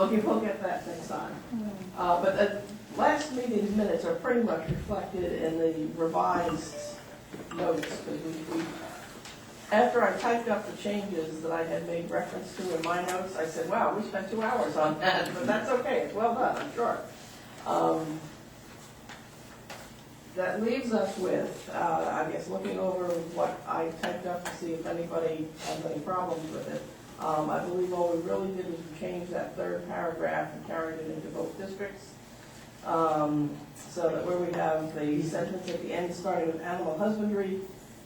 we'll get that next time. But the last meeting's minutes are pretty much reflected in the revised notes, because we, after I typed up the changes that I had made reference to in my notes, I said, wow, we spent 2 hours on that, but that's okay, it's well done, I'm sure. That leaves us with, I guess, looking over what I typed up to see if anybody has any problems with it. I believe all we really did was change that third paragraph and carried it into both districts. So that where we have the sentence at the end starting with animal husbandry,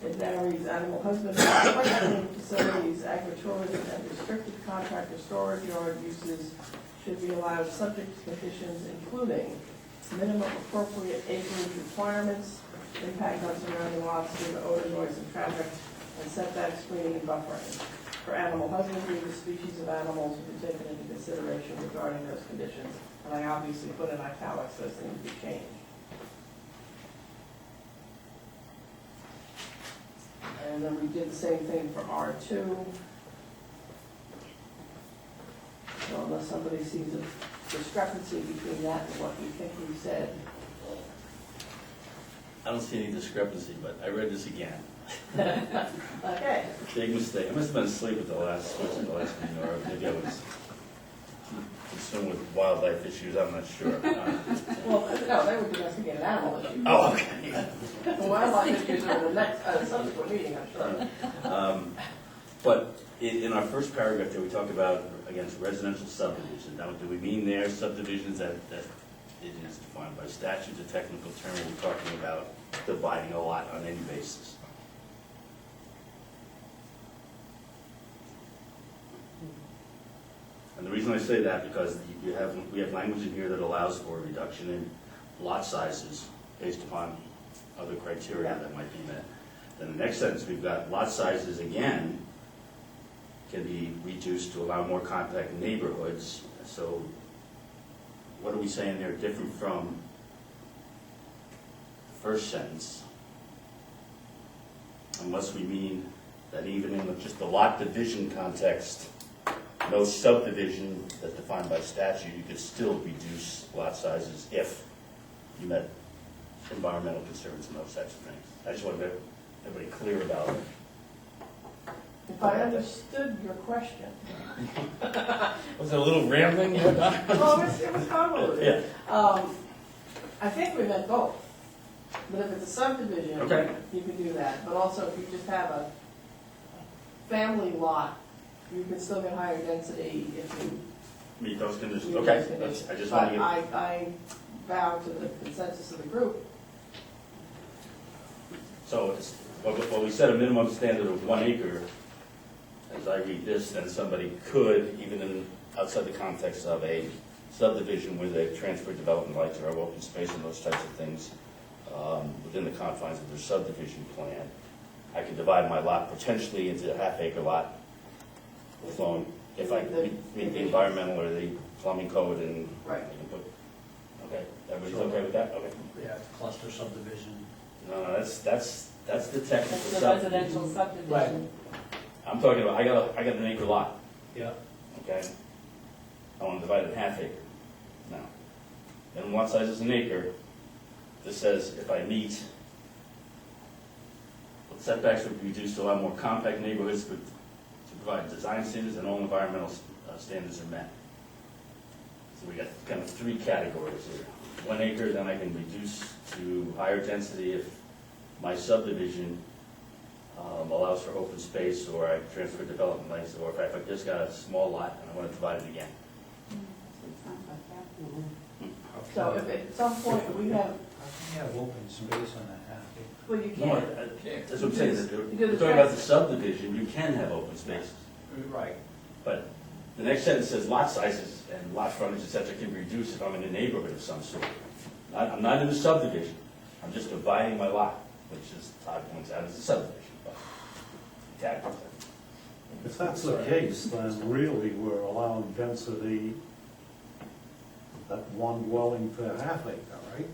it now reads animal husbandry, recreational facilities, agritourism, and restricted contractor storage yard uses should be allowed subject to conditions including minimum appropriate acreage requirements, impact on surrounding lots due to odor, noise, and traffic, and setback screening and buffering. For animal husbandry, the species of animals will be taken into consideration regarding those conditions. And I obviously put in italics those things to be changed. And then we did the same thing for R2. So unless somebody sees a discrepancy between that and what you think we said. I don't see any discrepancy, but I read this again. Okay. Big mistake. I must have been asleep at the last meeting, or maybe I was consumed with wildlife issues, I'm not sure. Well, no, they would investigate animal issues. Oh, okay. The wildlife issues are the next, subsequent meeting, I'm sure. But in our first paragraph there, we talk about, against residential subdivision. Now, do we mean there subdivisions that it is defined by statute, a technical term, or we're talking about dividing a lot on any basis? And the reason I say that, because we have language in here that allows for a reduction in lot sizes based upon other criteria that might be met. Then the next sentence, we've got lot sizes again can be reduced to allow more compact neighborhoods. So what are we saying there different from the first sentence? Unless we mean that even in just the lot division context, no subdivision that's defined by statute, you could still reduce lot sizes if you met environmental concerns and those types of things. I just want to get everybody clear about it. If I understood your question. Was it a little rambling? Well, it was convoluted. Yeah. I think we meant both. But if it's a subdivision, Okay. you can do that. But also, if you just have a family lot, you can still get higher density if you Meet those conditions. meet Okay. those conditions. I just But want to get. I bow to the consensus of the group. So it's, well, we set a minimum standard of 1 acre. As I read this, then somebody could, even in, outside the context of a subdivision with a transfer development rights or open space and those types of things, within the confines of their subdivision plan, I could divide my lot potentially into a half-acre lot, as long if I meet the environmental or the plumbing code and Right. I can put. Okay, everybody's okay with that? Okay. Yeah, cluster subdivision. No, that's the technical That's the stuff. residential subdivision. I'm talking about, I got an acre lot, Yeah. okay? I want to divide it in half acre. Now, then lot size is an acre. This says if I meet, setbacks would be reduced to allow more compact neighborhoods to provide design standards and all environmental standards are met. So we got kind of 3 categories here. 1 acre, then I can reduce to higher density if my subdivision allows for open space, or I transfer development rights, or if I just got a small lot and I want to divide it again. So if at some point we have, How can you have open space on that half acre? well, you No, can't. that's what I'm saying, that You do we're the talking about the subdivision, you can have open spaces. Right. But the next sentence says lot sizes and lot frontage, et cetera, can be reduced if I'm in a neighborhood of some sort. I'm not in a subdivision, I'm just dividing my lot, which is, Todd points out, is a subdivision. But category. If that's the case, then really we're allowing density at 1 dwelling per half acre, right?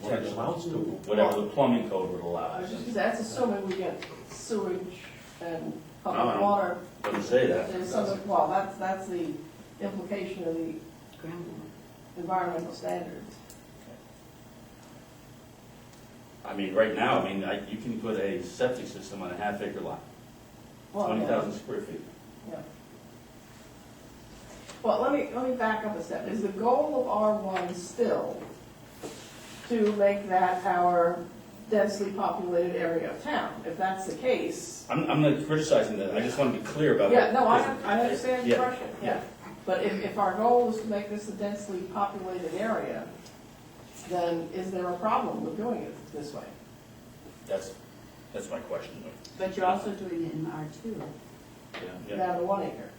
What it amounts to. Whatever the plumbing code would I allow. was just, that's assuming we get sewage and No, public no. water. Doesn't say that. There's some, well, that's the implication of the environmental standards. I mean, right now, I mean, you can put a septic system on a half-acre lot, Well, 20,000 square feet. Yeah. Well, let me back up a step. Is the goal of R1 still to make that our densely populated area of town? If that's the case, I'm not criticizing that, I just want to be clear about yeah, it. no, I understand your Yeah, question, yeah. yeah. But if our goal is to make this a densely populated area, then is there a problem with doing it this way? That's my question. But you're also doing it in R2. Yeah. Down to 1 acre?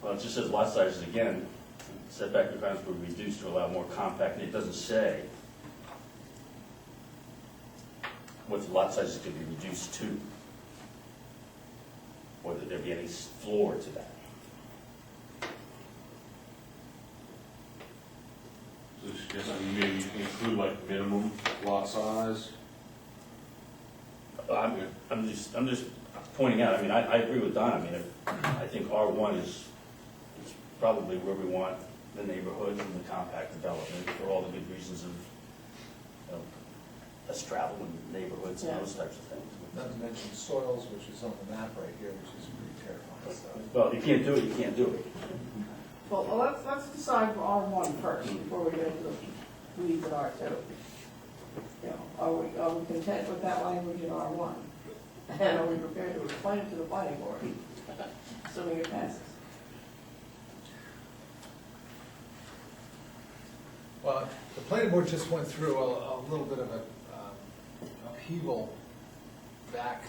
Well, it just says lot sizes again, setback requirements were reduced to allow more compact, and it doesn't say what the lot sizes could be reduced to, or that there be any floor to that. So suggesting maybe include like minimum lot size? I'm just pointing out, I mean, I agree with Don, I mean, I think R1 is probably where we want the neighborhood and the compact development for all the good reasons of, you know, less travel in neighborhoods and those types of things. Not to mention soils, which is on the map right here, which is pretty terrifying stuff. Well, if you can't do it, you can't do it. Well, let's decide for R1 first, before we get into the weeds in R2. You know, are we content with that language in R1? And are we prepared to explain it to the planning board, assuming it passes? Well, the planning board just went through a little bit of a upheaval back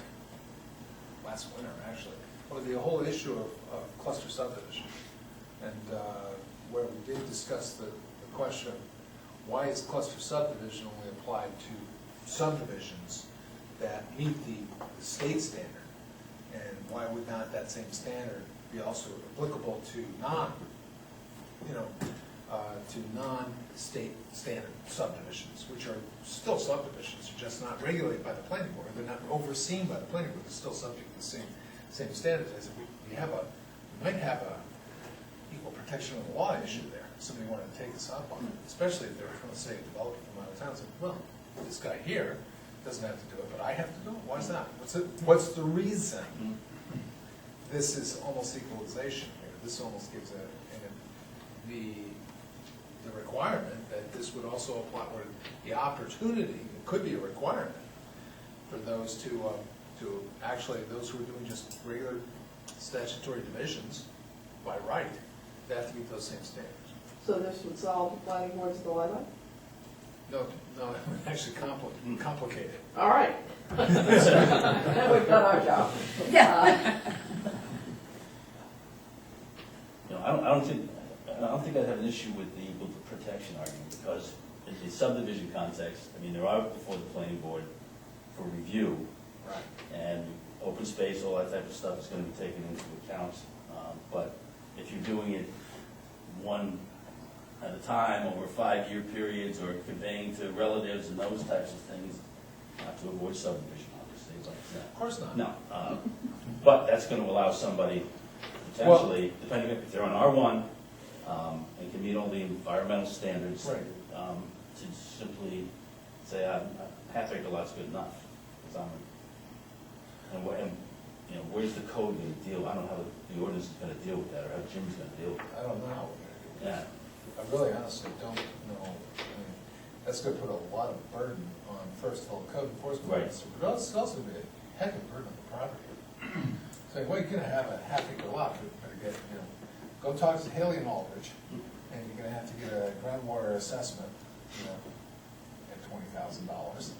last winter, actually, over the whole issue of cluster subdivision. And where we did discuss the question of why is cluster subdivision only applied to subdivisions that meet the state standard? And why would not that same standard be also applicable to non-state standard subdivisions, which are still subdivisions, they're just not regulated by the planning board, they're not overseen by the planning board, they're still subject to the same standards. I said, we might have a equal protection of the law issue there. Somebody wanted to take us up on it, especially if they were trying to say a developer from out of town said, well, this guy here doesn't have to do it, but I have to do it. Why is that? What's the reason? This is almost equalization here. This almost gives the requirement that this would also apply, or the opportunity, it could be a requirement for those to actually, those who are doing just regular statutory divisions by right, they have to meet those same standards. So this would solve the planning board's dilemma? No, it would actually complicate it. All right. Then we've done our job. You know, I don't think I'd have an issue with the equal protection argument, because in the subdivision context, I mean, they're out before the planning board for review, Right. and open space, all that type of stuff is gonna be taken into account. But if you're doing it one at a time over 5-year periods, or conveying to relatives and those types of things, not to avoid subdivision, obviously, but Of course not. no. But that's gonna allow somebody potentially, depending if they're on R1, and can meet all the environmental standards. Right. To simply say, half-acre lot's good enough. 'Cause you know, where's the code gonna deal, I don't know how the ordinance is gonna deal with that, or how Jim's gonna deal with it. I don't know how we're gonna do Yeah. that. I really honestly don't know. I mean, that's gonna put a lot of burden on, first of all, code enforcement Right. officer, but it's also gonna be a heck of a burden on the property. So, well, you're gonna have a half-acre lot, but better get, go talk to Haley and Aldrich, and you're gonna have to get a groundwater assessment, at $20,000,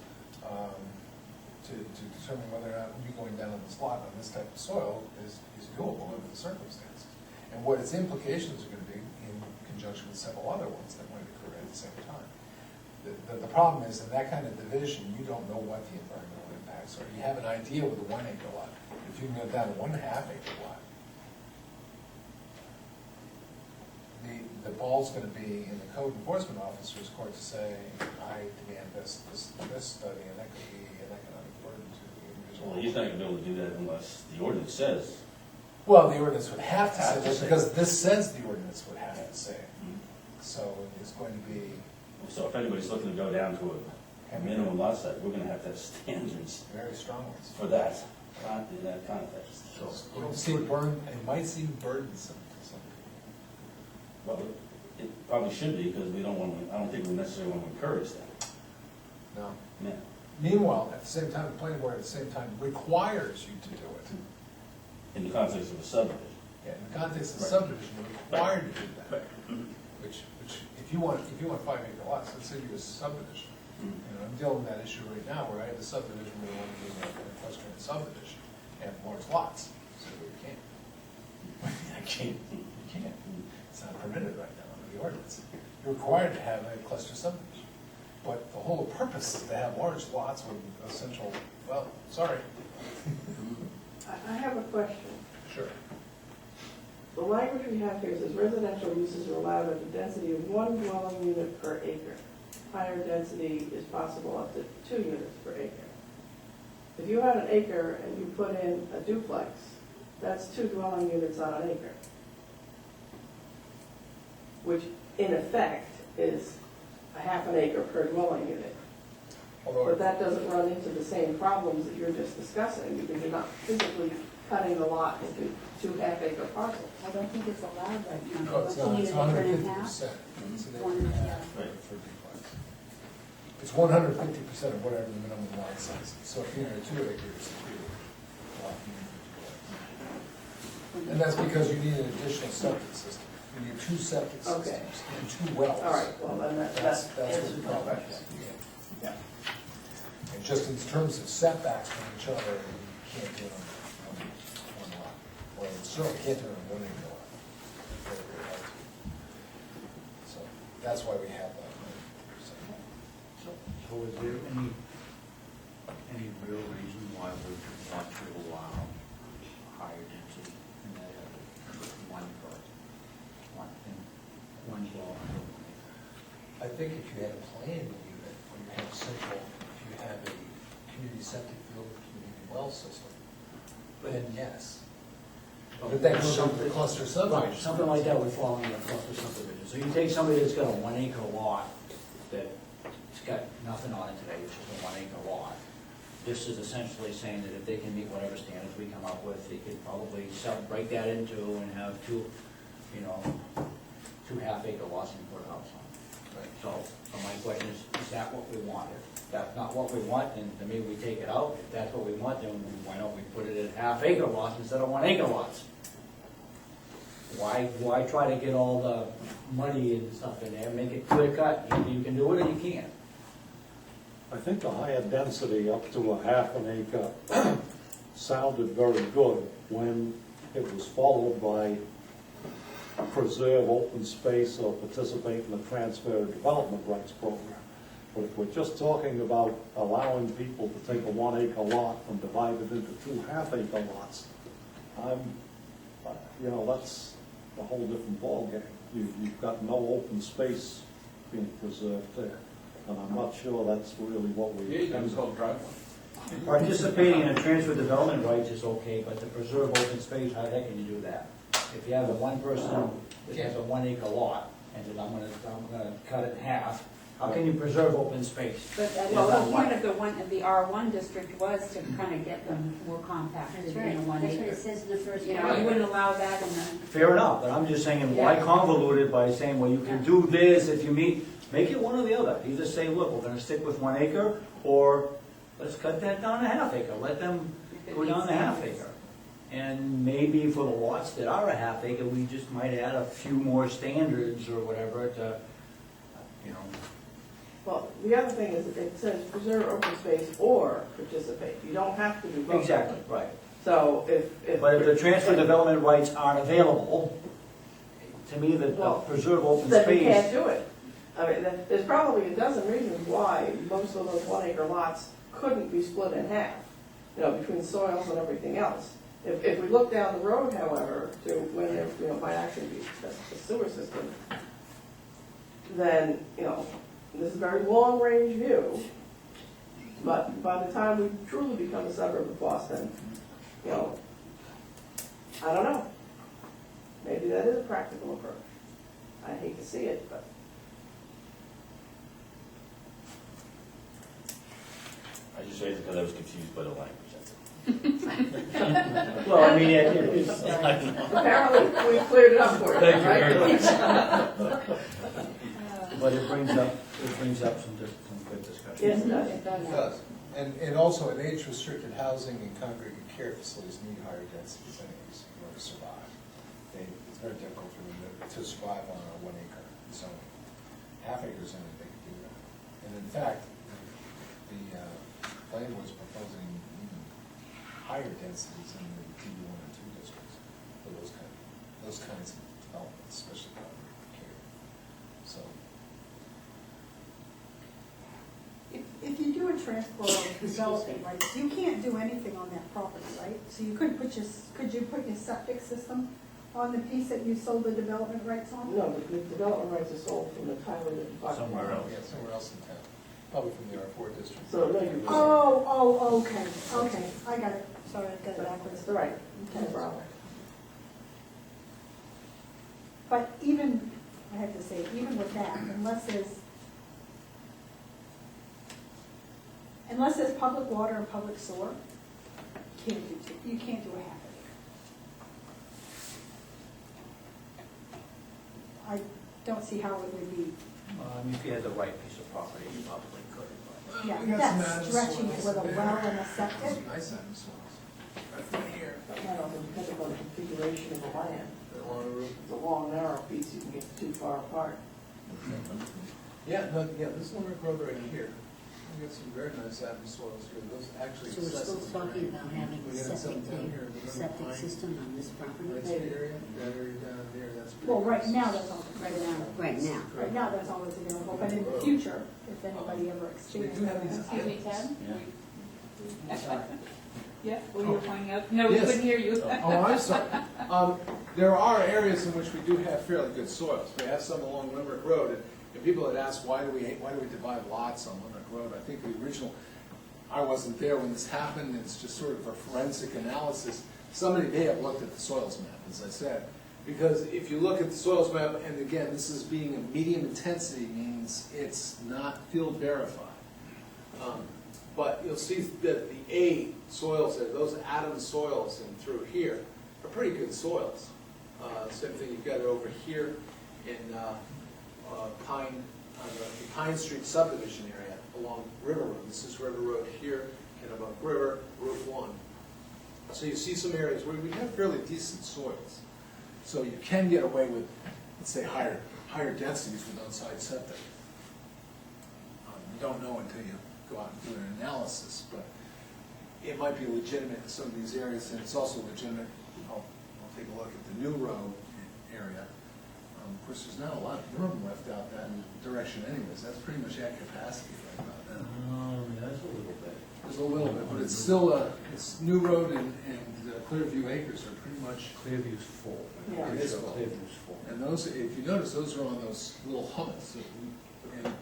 to determine whether or not you going down on this lot on this type of soil is doable under the circumstances. And what its implications are gonna be in conjunction with several other ones that might occur at the same time. The problem is, in that kind of division, you don't know what the environmental impacts are. You have an idea with a 1 acre lot. If you can go down to 1.5 acre lot, the ball's gonna be in the code enforcement officer's court to say, I demand this study, and that could be an economic burden to the individual. Well, he's not gonna be able to do that unless the ordinance says Well, the ordinance would have to say Have to that, say. because this says the ordinance would have to say it. So it's going to be So if anybody's looking to go down to a minimum lot size, we're gonna have to have standards very strong ones. for that, in that context. So, You don't see it might seem burdensome to some people. well, it probably should be, because we don't want to, I don't think we necessarily want to encourage that. No. Yeah. Meanwhile, at the same time, the planning board at the same time requires you to do it. In the context of a subdivision. Yeah, in the context of Right. subdivision, you're required to do that. Right. Which, if you want 5-acre lots, let's say you do a subdivision. You know, I'm dealing with that issue right now, where I have a subdivision where I want to do a clustering subdivision, and large lots, so you can't. I can't, you can't, it's not permitted right now under the ordinance. You're required to have a cluster subdivision, but the whole purpose is to have large lots with essential, well, sorry. I have a question. Sure. The language we have here says residential uses are allowed at a density of 1 dwelling unit per acre. Higher density is possible up to 2 units per acre. If you had an acre and you put in a duplex, that's 2 dwelling units on an acre, which in effect is a half an acre per dwelling unit. Although, But that doesn't run into the same problems that you're just discussing, because you're not physically cutting the lot into 2 half-acre parcels. I don't think it's allowed right now. no, it's Only not, it's an acre and a 150%. half. It's an acre One and a and a half half. Right. for duplex. It's 150% of whatever the minimum lot size is. So if you had 2 acres, you lot unit. And that's because you need an additional septic system. You need 2 septic Okay. systems and 2 wells. All right, well, then That's that what answers the my problem question. is. Yeah. And just in terms of setbacks from each other, you can't do it on one lot. Or you certainly can't do it on 1 acre lot. Very, very hard to. So that's why we have that. So is there any real reason why we would want to allow higher density in that area? One dwelling. I think if you had a planned unit, or you have central, if you have a community septic field, community well system, then yes. But that goes into the cluster Right, subdivision. something like that would fall into a cluster subdivision. So you take somebody that's got a 1 acre lot, that's got nothing on it today, which is a 1 acre lot. This is essentially saying that if they can meet whatever standards we come up with, they could probably break that into and have 2 half-acre lots and put a house on. Right. So my question is that what we want? If that's not what we want, then to me, we take it out. If that's what we want, then why don't we put it in half-acre lots instead of 1 acre lots? Why try to get all the money and stuff in there, make it clear cut, you can do it or you can't? I think the higher density up to a half an acre sounded very good when it was followed by preserve open space or participate in the transfer of development rights program. But if we're just talking about allowing people to take a 1 acre lot and divide it into 2 half-acre lots, that's a whole different ballgame. You've got no open space being preserved there, and I'm not sure that's really what we intend. driveway. Participating in a transfer development rights is okay, but to preserve open space, how the heck can you do that? If you have a 1 person that has a 1 acre lot, and says, I'm gonna cut it in half, how can you preserve open space? But Well, the that's point of the R1 district was to kind of get them more compacted That's in right, a 1 that's what acre. it says in the first You know, one. you wouldn't allow that in the, Fair enough, but I'm just saying, why Yeah. convolute it by saying, well, you can do this if you meet, make it one or the other. Either say, look, we're gonna stick with 1 acre, or let's cut that down to half acre, let them if it go down meets to half standards. acre. And maybe for the lots that are a half acre, we just might add a few more standards or whatever to, Well, the other thing is, it says preserve open space or participate. You don't have to do both. Exactly, right. So if. But if the transfer development rights aren't available, to me, the Well, preserve open Then you can't space. do it. I mean, there's probably a dozen reasons why most of those 1 acre lots couldn't be split in half, between soils and everything else. If we look down the road, however, to when there, might actually be a sewer system, then, this is a very long-range view, but by the time we truly become a suburb of Boston, I don't know. Maybe that is a practical approach. I hate to see it, but. I just raised it because I was confused by the language, that's it. Well, I mean, it's, Apparently, we cleared it up for you, Thank you right? very much. but it brings up some good discussion. Yes, it does. It does. It does. And also, in age-restricted housing and congregate care facilities need higher densities anyways in order to survive. It's very difficult for them to survive on a 1 acre zone. Half acres in it, they could do that. And in fact, the planning board's proposing even higher densities in the DB1 and 2 districts for those kinds of developments, especially congregate care. So, If you do a transfer of development rights, you can't do anything on that property, right? So you couldn't put could you put your septic system on the piece that you sold the development rights on? No, the development rights are sold from the Tyler. Somewhere else. yeah, somewhere else in town, probably from the R4 district. So, no, you. Okay, I got it, sorry, I got it backwards. That's right. No problem. But even, I have to say, even with that, unless there's public water and public sewer, you can't do a half acre. I don't see how it would be, If you had the right piece of property, you probably could, but. yeah, We got some that's Adams stretching it soils with a there. well and a septic. Some nice Adams soils. Right here. That also depends upon the configuration of the land. The long roof. If it's a long, narrow piece, you can get too far apart. Yeah, no, yeah, this Limerick Road right here, we got some very nice Adams soils here, those actually. So we're still accessible talking terrain. about having We a got septic some down tank, here, the septic pine. system on this property? Right area, that area down there, that's pretty. Well, right nice. now, that's all, Right now. right now, that's always available, but in the future, if anybody ever experiences. We do have these- that. Excuse me, Ted? Yeah. Yeah, well, you were pointing out, no, we Yes. couldn't hear you. Oh, I'm sorry. There are areas in which we do have fairly good soils. We have some along Limerick Road, and people had asked, why do we divide lots on Limerick Road? I think the original, I wasn't there when this happened, it's just sort of a forensic analysis. Somebody may have looked at the soils map, as I said, because if you look at the soils map, and again, this is being a medium intensity, means it's not field verified. But you'll see that the A soils, there, those Adams soils and through here, are pretty good soils. Same thing, you've got it over here in the Pine Street subdivision area along River Road. This is River Road here, and above River, Route 1. So you see some areas where we have fairly decent soils. So you can get away with, let's say, higher densities with on-site septic. You don't know until you go out and do an analysis, but it might be legitimate in some of these areas, and it's also legitimate. I'll take a look at the New Road area. Of course, there's not a lot of room left out that direction anyways. That's pretty much at capacity right about now. That's a little bit. There's a little bit, but it's still, it's New Road and Clearview Acres are pretty much, Clearview's full. Yeah. It is full. Clearview's full. and those, if you notice, those are on those little hummocks. And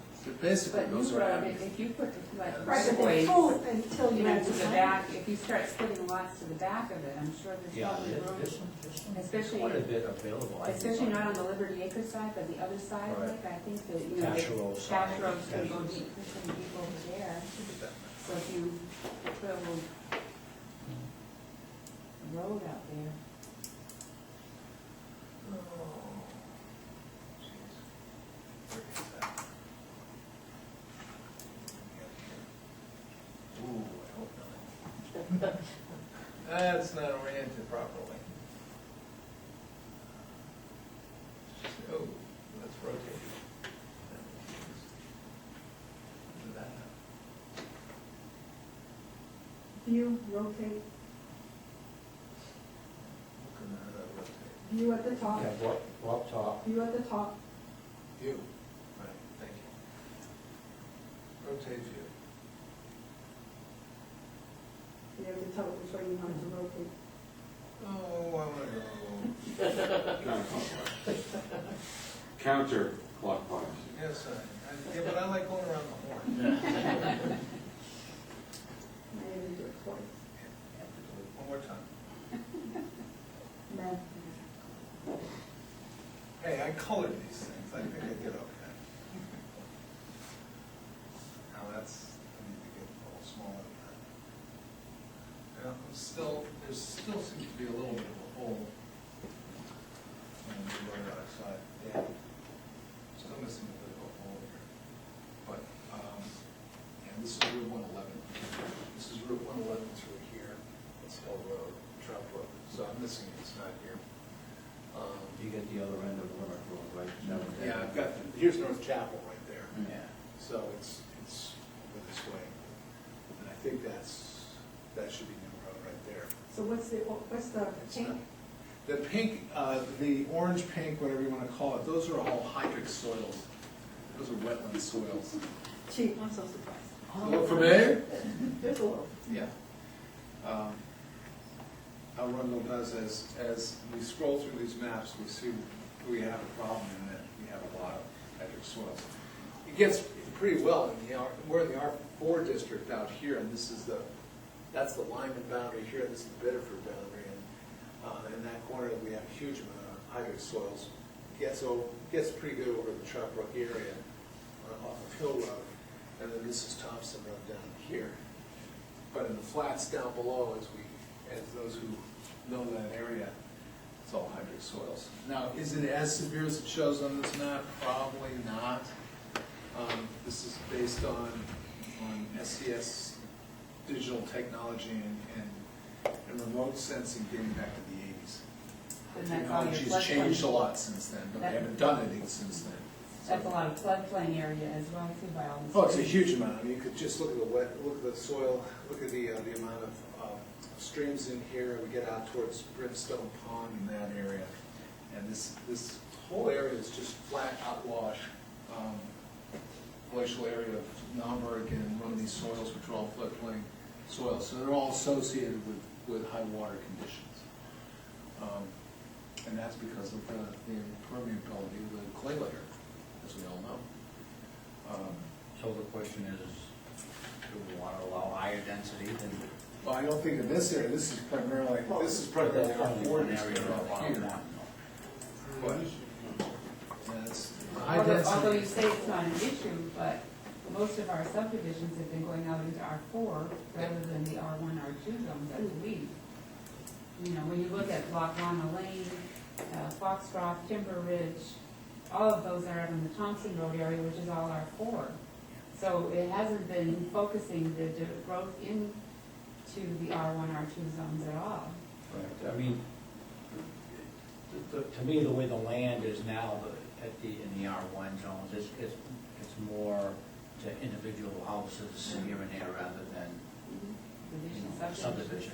basically, But those you are. road, avenues. if you put, like, Right, right but away, they're full until you you know, have to to the back, if you start splitting lots to the back of it, I'm sure there's Yeah, probably room. there's Especially- quite a bit available. I think, Especially not on the Liberty Acre side, but the other side, Right. like, I think that, you know, Cash Row the side. Cash Road's gonna go Cash deep, it's gonna be over there. So if you put a little road out there. Oh, jeez. Where is that? Ooh, I hope not. That's not oriented properly. Oh, let's rotate it. Do that now. View, rotate, Look at how that rotate. view at the top, Yeah, go up top. view at the top. View, right, thank you. Rotate view. You have to tell it which way you want it to rotate. Oh, I wanna go. Counterclockwise. Yes, yeah, but I like going around the horn. I had to do it twice. One more time. colored these things, I think I did okay. Now that's, I need to get a little smaller than that. Yeah, there still seems to be a little bit of a hole on the right outside. Yeah. Still missing a bit of a hole here. But, and this is Route 111. This is Route 111 through here. It's Hill Road, Trout Brook. So I'm missing it, it's not here. You get the other end of Limerick Road, right? Yeah, I've got, here's North Chapel right there. Yeah. So it's over this way. And I think that should be New Road right there. So what's the It's pink? not- The pink, the orange pink, whatever you want to call it, those are all hydric soils. Those are wetland soils. Gee, I'm so surprised. A little familiar? Just a little. Yeah. Arundel does, as we scroll through these maps, we see we have a problem in that we have a lot of hydric soils. It gets pretty well in the we're in the R4 district out here, and that's the Lyman boundary here, this is the Biddeford boundary, and in that corner we have a huge amount of hydric soils. Gets pretty good over the Trout Brook area off of Hill Road, and then this is Thompson Road down here. But in the flats down below, as those who know that area, it's all hydric soils. Now, is it as severe as it shows on this map? Probably not. This is based on SCS digital technology and remote sensing dating back to the 80s. And that's all your Technology's floodplain. changed a lot since then, but they haven't done anything since then. That's a lot of floodplain area as well too, by all this. Oh, it's a huge amount. I mean, you could just look at look at the soil, look at the amount of streams in here. We get out towards Brimstone Pond in that area, and this whole area is just flat outwash glacial area of Naumburg and Rumney soils, which are all floodplain soils. So they're all associated with high water conditions, and that's because of the impermeability of the clay layer, as we all know. So the question is, do we want to allow higher density than? Well, I don't think in this area, this is primarily our four district out here. But, that's, high Although you density, say it's not an issue, but most of our subdivisions have been going out into R4 rather than the R1, R2 zones, I believe. You know, when you look at Lackawanna Lane, Foxcroft, Timber Ridge, all of those are out in the Thompson Road area, which is all R4. So it hasn't been focusing the growth into the R1, R2 zones at all. I mean, to me, the way the land is now, in the R1 zones, it's more to individual houses here and there rather than, you know, subdivision.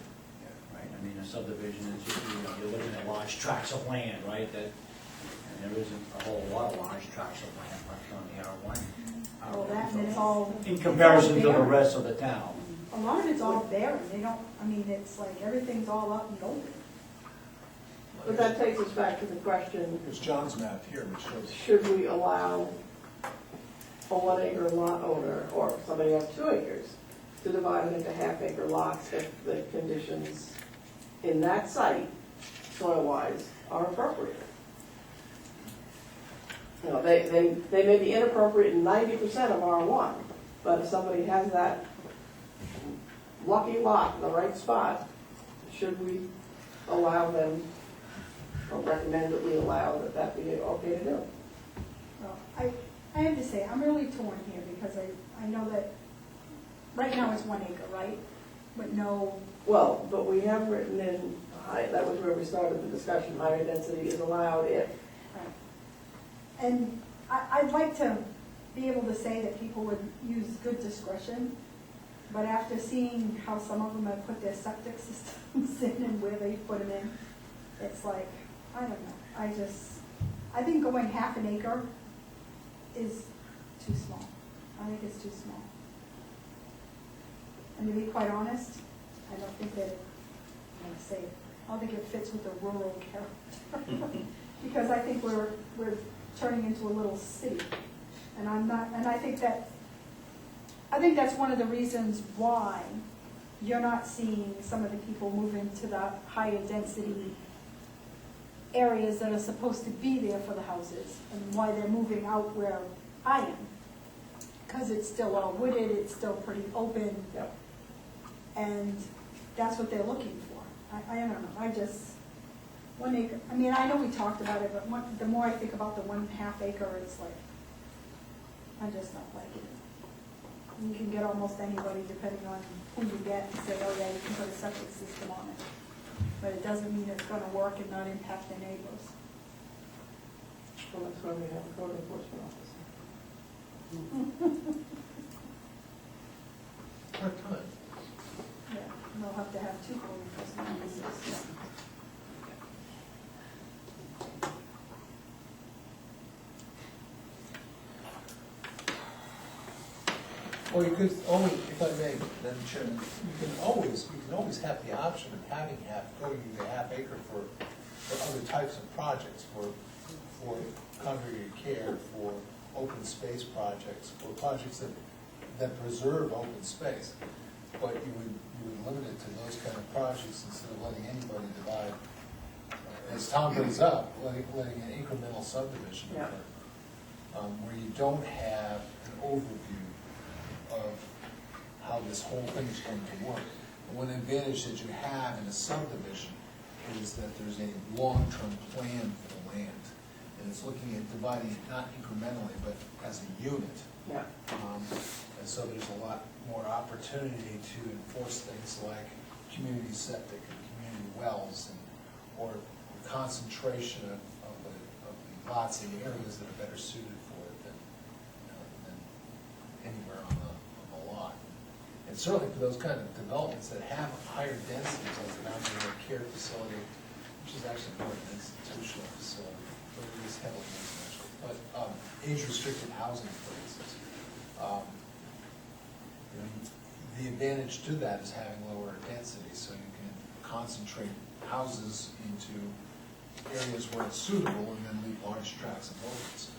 Right, I mean, a subdivision is, you're looking at large tracts of land, right, and there isn't a whole lot of large tracts of land left on the R1. Well, that, and it's all. In comparison to the rest of the town. A lot of it's all barren, they don't, I mean, it's like everything's all up and open. But that takes us back to the question, here's John's map here, which shows. should we allow a 1 acre lot owner, or somebody who has 2 acres, to divide it into half-acre lots if the conditions in that site, soil-wise, are appropriate? You know, they may be inappropriate in 90% of R1, but if somebody has that lucky lot in the right spot, should we allow them, or recommend that we allow that be okay to do? Well, I have to say, I'm really torn here because I know that right now it's 1 acre, right? But no, Well, but we have written in, that was where we started the discussion, higher density is allowed if. right. And I'd like to be able to say that people would use good discretion, but after seeing how some of them have put their septic systems in and where they put them in, it's like, I don't know, I think going half an acre is too small. I think it's too small. And to be quite honest, I don't think that, I don't think it fits with the rural character. Because I think we're turning into a little city. And I think that's one of the reasons why you're not seeing some of the people move into the higher density areas that are supposed to be there for the houses and why they're moving out where I am. Because it's still all wooded, it's still pretty open, Yep. and that's what they're looking for. I don't know, I just, 1 acre, I mean, I know we talked about it, but the more I think about the 1.5 acre, it's like, I just don't like it. You can get almost anybody, depending on who you get, and say, oh yeah, you can put a septic system on it. But it doesn't mean it's gonna work and not impact the neighbors. Well, that's why we have a code enforcement officer. Part-time. Yeah, and they'll have to have 2 code enforcement officers. Or you could only, if I may, Madam Chairman, you can always have the option of having going to half acre for other types of projects, for congregate care, for open space projects, for projects that preserve open space. But you would limit it to those kind of projects instead of letting anybody divide. As Tom brings up, letting an incremental subdivision Yeah. occur, where you don't have an overview of how this whole thing is going to work. And one advantage that you have in a subdivision is that there's a long-term plan for the land. And it's looking at dividing it not incrementally, but as a unit. Yeah. And so there's a lot more opportunity to enforce things like community septic and community wells, or concentration of the lots and areas that are better suited for it than anywhere on the lot. And certainly for those kind of developments that have higher densities, like the Mount Care facility, which is actually more an institutional facility, but it is heavily residential. But age-restricted housing, for instance, the advantage to that is having lower density, so you can concentrate houses into areas where it's suitable and then leave large tracts of open space.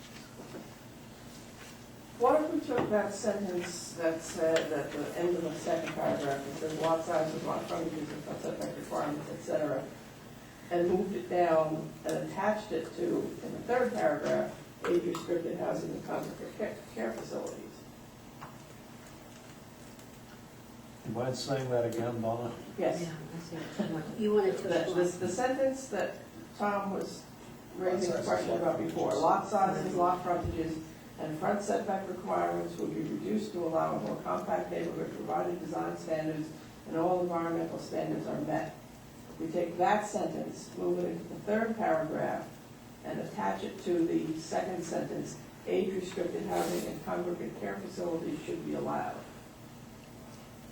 What if we took that sentence that said at the end of the second paragraph, it says lot sizes, lot frontages, and front setback requirements, et cetera, and moved it down and attached it to, in the third paragraph, age-restricted housing and congregate care facilities? You mind saying that again, Donna? Yes. Yeah, I see what you wanted to. The sentence that Tom was raising a question about before, lot sizes, lot frontages, and front setback requirements would be reduced to allow a more compact neighborhood provided design standards and all environmental standards are met. We take that sentence, move it into the third paragraph, and attach it to the second sentence, age-restricted housing and congregate care facilities should be allowed.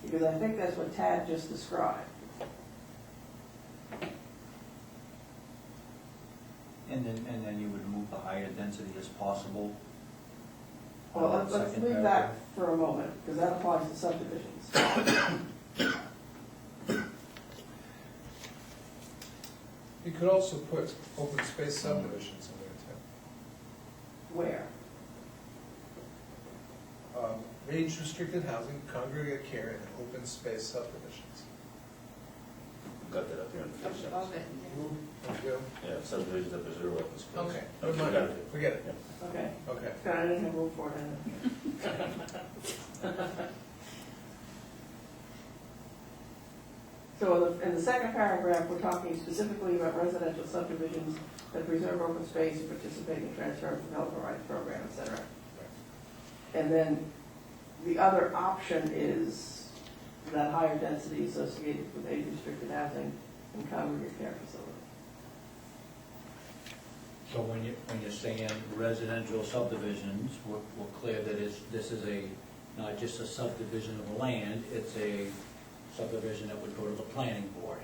Because I think that's what Tad just described. And then you would move the higher density as possible. Well, on that let's second leave paragraph. that for a moment, because that applies to subdivisions. You could also put open space subdivisions in there Where? too. Age-restricted housing, congregate care, and open space subdivisions. Got that up here in the first Above sentence. it. Thank you. Yeah, subdivisions that preserve open space. Okay, Oh, never you mind, got it. forget it, Okay. okay. God, I didn't have room for it. So in the second paragraph, we're talking specifically about residential subdivisions that preserve open space, participate in transfer of development rights program, et cetera. And then the other option is that higher density associated with age-restricted housing and congregate care facilities. So when you're saying residential subdivisions, we're clear that this is not just a subdivision of land, it's a subdivision that would go to the planning board.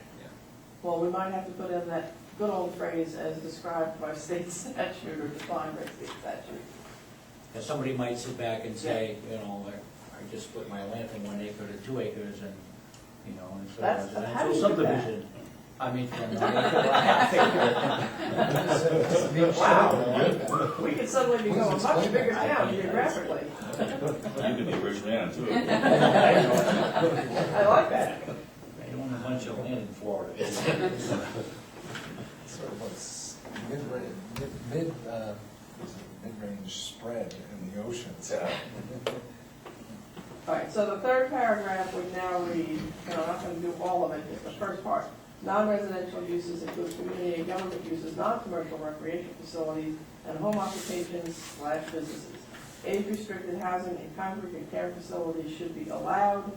Well, we might have to put in that good old phrase as described by state statute or defined by state statute. And somebody might sit back and say, I just split my land from 1 acre to 2 acres and, and so That's- how do residential you do that? subdivision. I mean, from 1 acre to a half acre. Wow, we could suddenly become a much bigger town geographically. You could be a rich man too. I like that. They own a bunch of land in Florida. Sort of like spread in the oceans. All right, so the third paragraph would now read, and I'm not gonna do all of it, just the first part. Non-residential uses include community and government uses, non-commercial recreation facilities, and home occupations/businesses. Age-restricted housing and congregate care facilities should be allowed.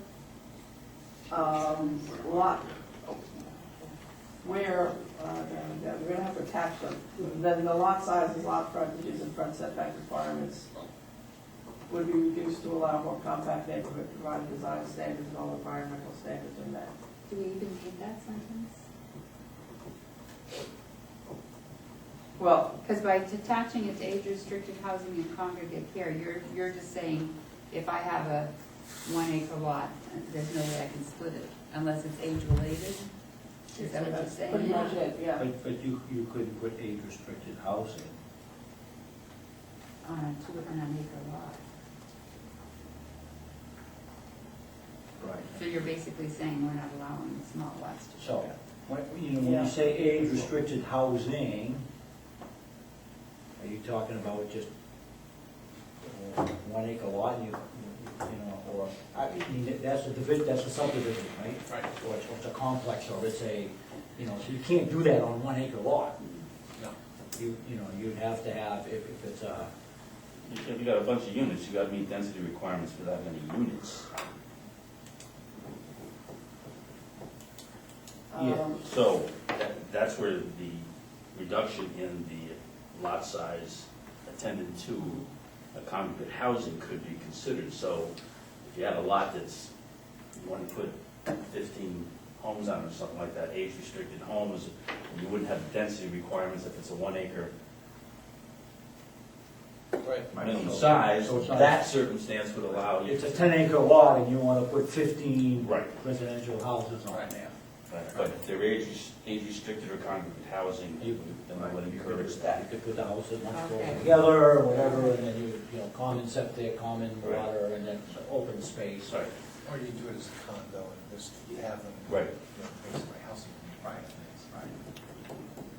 Where, we're gonna have to attach them. Then the lot sizes, lot frontages, and front setback requirements would be reduced to allow more compact neighborhood, provided design standards and all environmental standards are met. Do we even need that sentence? Well, Because by attaching it to age-restricted housing and congregate care, you're just saying, if I have a 1 acre lot, there's no way I can split it unless it's age-related? Is that what you're that's saying? pretty much it, yeah. But you couldn't put age-restricted housing. On a 2.5 acre lot. Right. So you're basically saying we're not allowing small lots to So, share. when Yeah. you say age-restricted housing, are you talking about just 1 acre lot, you know, or, I mean, that's a subdivision, right? Right. Or it's a complex, or it's a, you know, so you can't do that on 1 acre lot. No. You know, you'd have to have, if it's a, If you got a bunch of units, you gotta meet density requirements for that many units. Yeah. So, that's where the reduction in the lot size attendant to a congregate housing could be considered. So, if you had a lot that's, you want to put 15 homes on or something like that, age-restricted homes, you wouldn't have density requirements if it's a 1 acre Right. minimum size, So it's not- that circumstance would allow you. it's a 10 acre lot and you wanna put 15 Right. residential houses on Right. there. But if they're age-restricted or congregate housing, then I would encourage You that. could put the houses next door Okay. together or whatever, and then you know, common septic, common Right. water, and then open space. Sorry. Or you do it as a condo and just have them. Right. You know, basically housing. Right.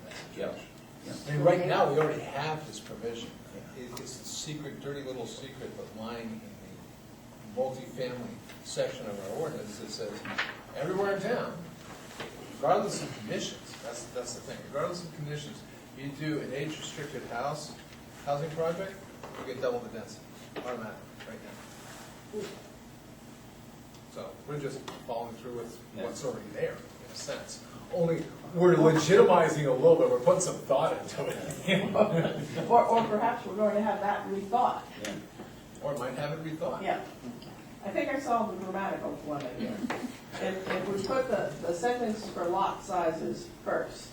That's the Yep. judge. I mean, right now, we already have this provision. It's the secret, dirty little secret, but lying in the multifamily section of our ordinance that says, everywhere in town, regardless of conditions, that's the thing, regardless of conditions, you do an age-restricted housing project, you get double the density, automatically, right now. So, we're just following through with what's already there, in a sense. Only, we're legitimizing a little bit, we're putting some thought into it. Or perhaps we're going to have that rethought. Yeah. Or might have it rethought. Yeah. I think I solved the grammatical one here. If we put the sentence for lot sizes first,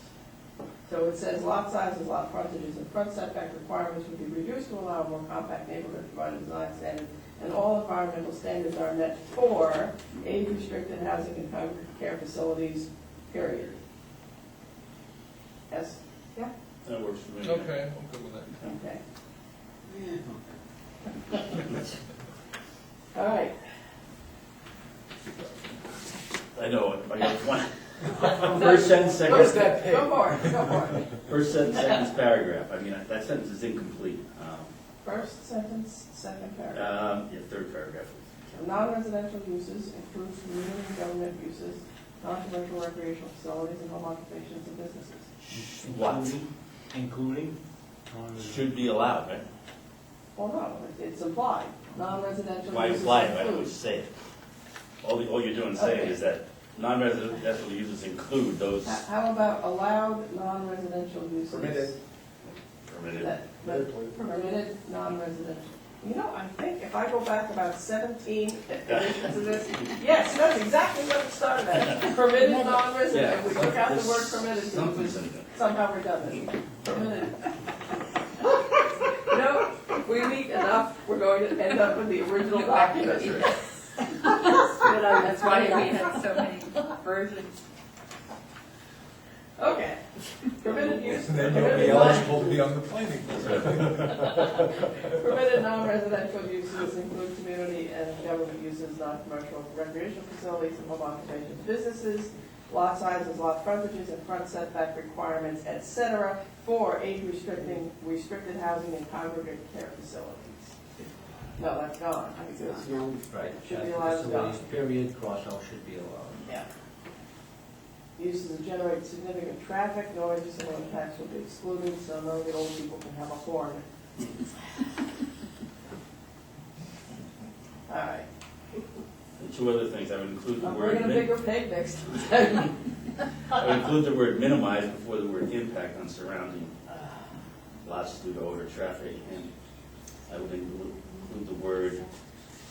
so it says lot sizes, lot frontages, and front setback requirements would be reduced to allow a more compact neighborhood provided design standards, and all environmental standards are met for age-restricted housing and congregate care facilities, period. Yes? Yeah? That works for me. Okay, I'm good with that. Okay. All right. I know, it. I got one. First sentence, second. Where's that pig? Go for it, go for it. First sentence, second paragraph. I mean, that sentence is incomplete. First sentence, second paragraph. Yeah, third paragraph. Non-residential uses include community and government uses, non-commercial recreational facilities, and home occupations and businesses. What? Including? Should be allowed, right? Well, no, it's implied. Non-residential Why uses imply it? Why don't we include. say it? All you're doing saying Okay. is that non-residential uses include those How about allowed non-residential uses? Permitted. permitted. Permitted non-residential. You know, I think if I go back about 17 editions of this, yes, that's exactly what it started as. Permitted non-residential. We took out the word permitted. because it was somehow redundant. Permitted. You know, if we meet enough, we're going to end up with the original document. That's why we had so many versions. Okay. Permitted use. And then you'll be permitted eligible to be on the planning board. Permitted non-residential uses include community and government uses, non-commercial recreational facilities, and home occupations businesses. lot sizes, lot frontages, and front setback requirements, et cetera, for restricted housing and congregate care facilities. No, that's gone, because, Right. Should be allowed to go. Facilities, period, cross-out should be allowed. yeah. Uses that generate significant traffic, no additional impacts will be excluded, so none of the old people can have a horn. All right. And two other things, I would include the I'm word. bringing a bigger pig next time. I would include the word minimize before the word impact on surrounding lots due to odor traffic, and I would include the word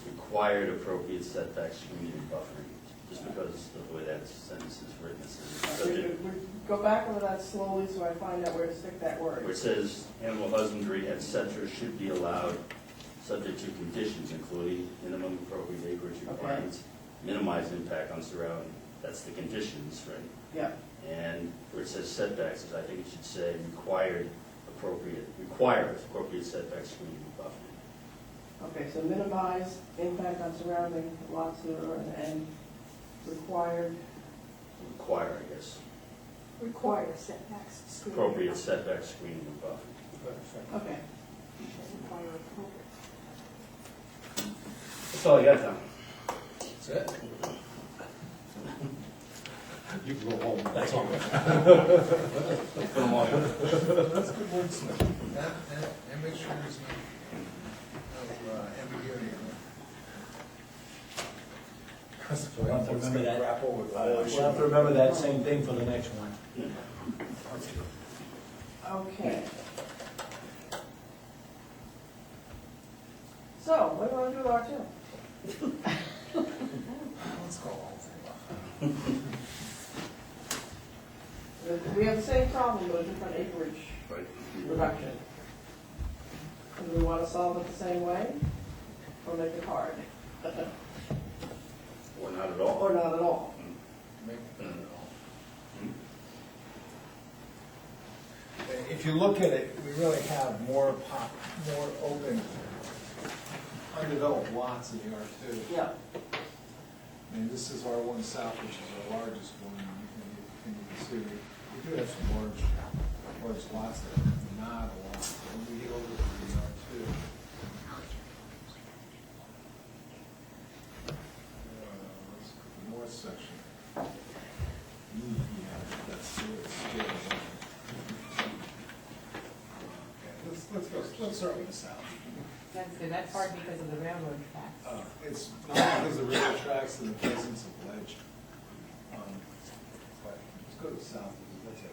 required appropriate setback screening and buffering, just because of the way that sentence is written. We go back over that slowly so I find out where to stick that word. Where it says animal husbandry, et cetera, should be allowed, subject to conditions including minimum appropriate acreage requirements, minimize impact on surrounding, that's the conditions, right? Yeah, And where it says setbacks, I think it should say requires appropriate setback screening and buffering. okay, so minimize impact on surrounding lots and required, Require, I guess, Require setbacks. screening. appropriate setback screening and buffering. okay. Require appropriate. That's all I got, Tom. That's it. You can go home, that's all. That's good wordsmith. And make sure there's no ambiguity in there. We'll have to remember that. Grapple with the We'll have to remember that same thing for the next one. Okay. So, what do you want to do with R2? Let's go all through. We have the same problem with a different acreage Right. reduction. Do we want to solve it the same way, or make it hard? Or not at all. Or not at all? Make it better at all. If you look at it, we really have more open, undeveloped lots in the R2. Yeah. I mean, this is R1 South, which is our largest one, and you can see, we do have some large lots there, not a lot. When we get over to the R2. Let's look at the north section. Yeah, that's it. Let's start with the south. That's hard because of the railroad tracks. It's not because of railroad tracks and the presence of ledge. But let's go to the south, because that's a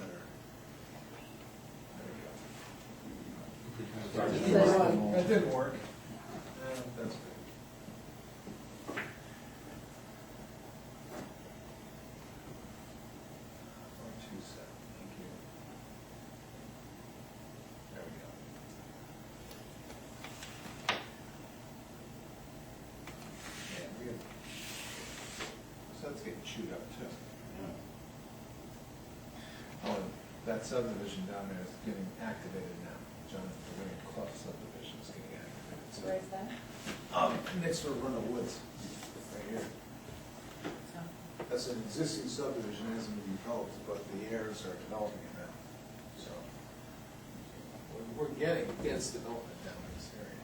better. There we go. That didn't work. That's good. Thank you. There we go. So that's getting chewed up too. Oh, and that subdivision down there is getting activated now. Jonathan William Clough subdivision is getting activated. So, Where's that? next to Run the Woods, right here. That's an existing subdivision, it hasn't been developed, but the heirs are developing it now. So, we're getting dense development down in this area.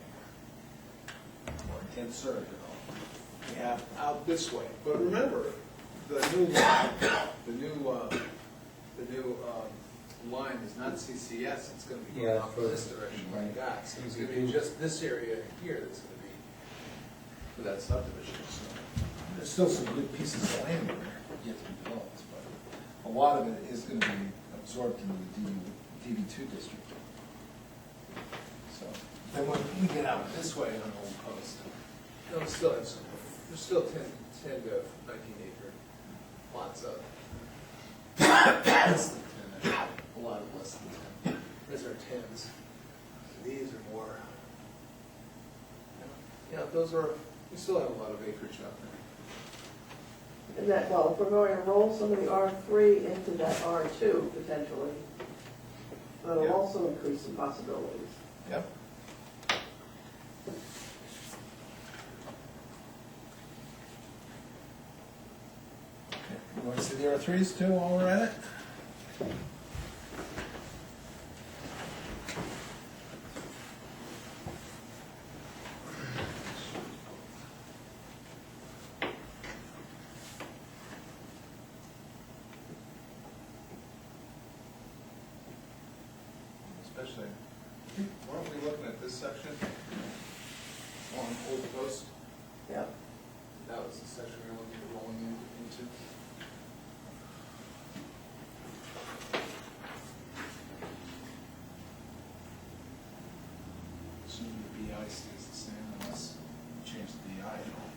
Or denser development. We have out this way, but remember, the new line is not CCS, it's gonna be going Yeah, out in this direction like that. So it's gonna be just this area here that's gonna be for that subdivision, so. There's still some good pieces of land in there yet to be developed, but a lot of it is gonna be absorbed into the DB2 district. So, then when we get out this way on Old Post, there's still 10 to 19 acre lots of. Less than 10, a lot of less than 10. These are 10s. These are more. Yeah, we still have a lot of acreage out there. And that, well, if we're going to roll some of the R3 into that R2 potentially, that'll Yeah. also increase some possibilities. Yep. You want to see the trees too while we're at it? Especially, weren't we looking at this section on Old Post? Yeah. That was the section we were looking at rolling into. Assuming the BI stays the same unless we change the BI at all.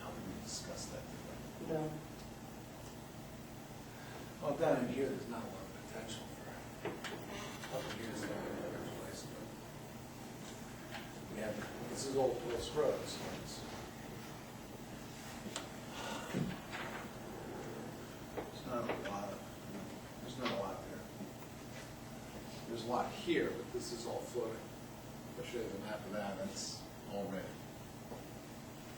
How did we discuss that today? No. Well, down in here, there's not a lot of potential for, up in here, there's not a better place, but we have, this is Old Post Road, so it's. There's not a lot of, there's not a lot there. There's a lot here, but this is all floating. If I show you the map of that, that's all red.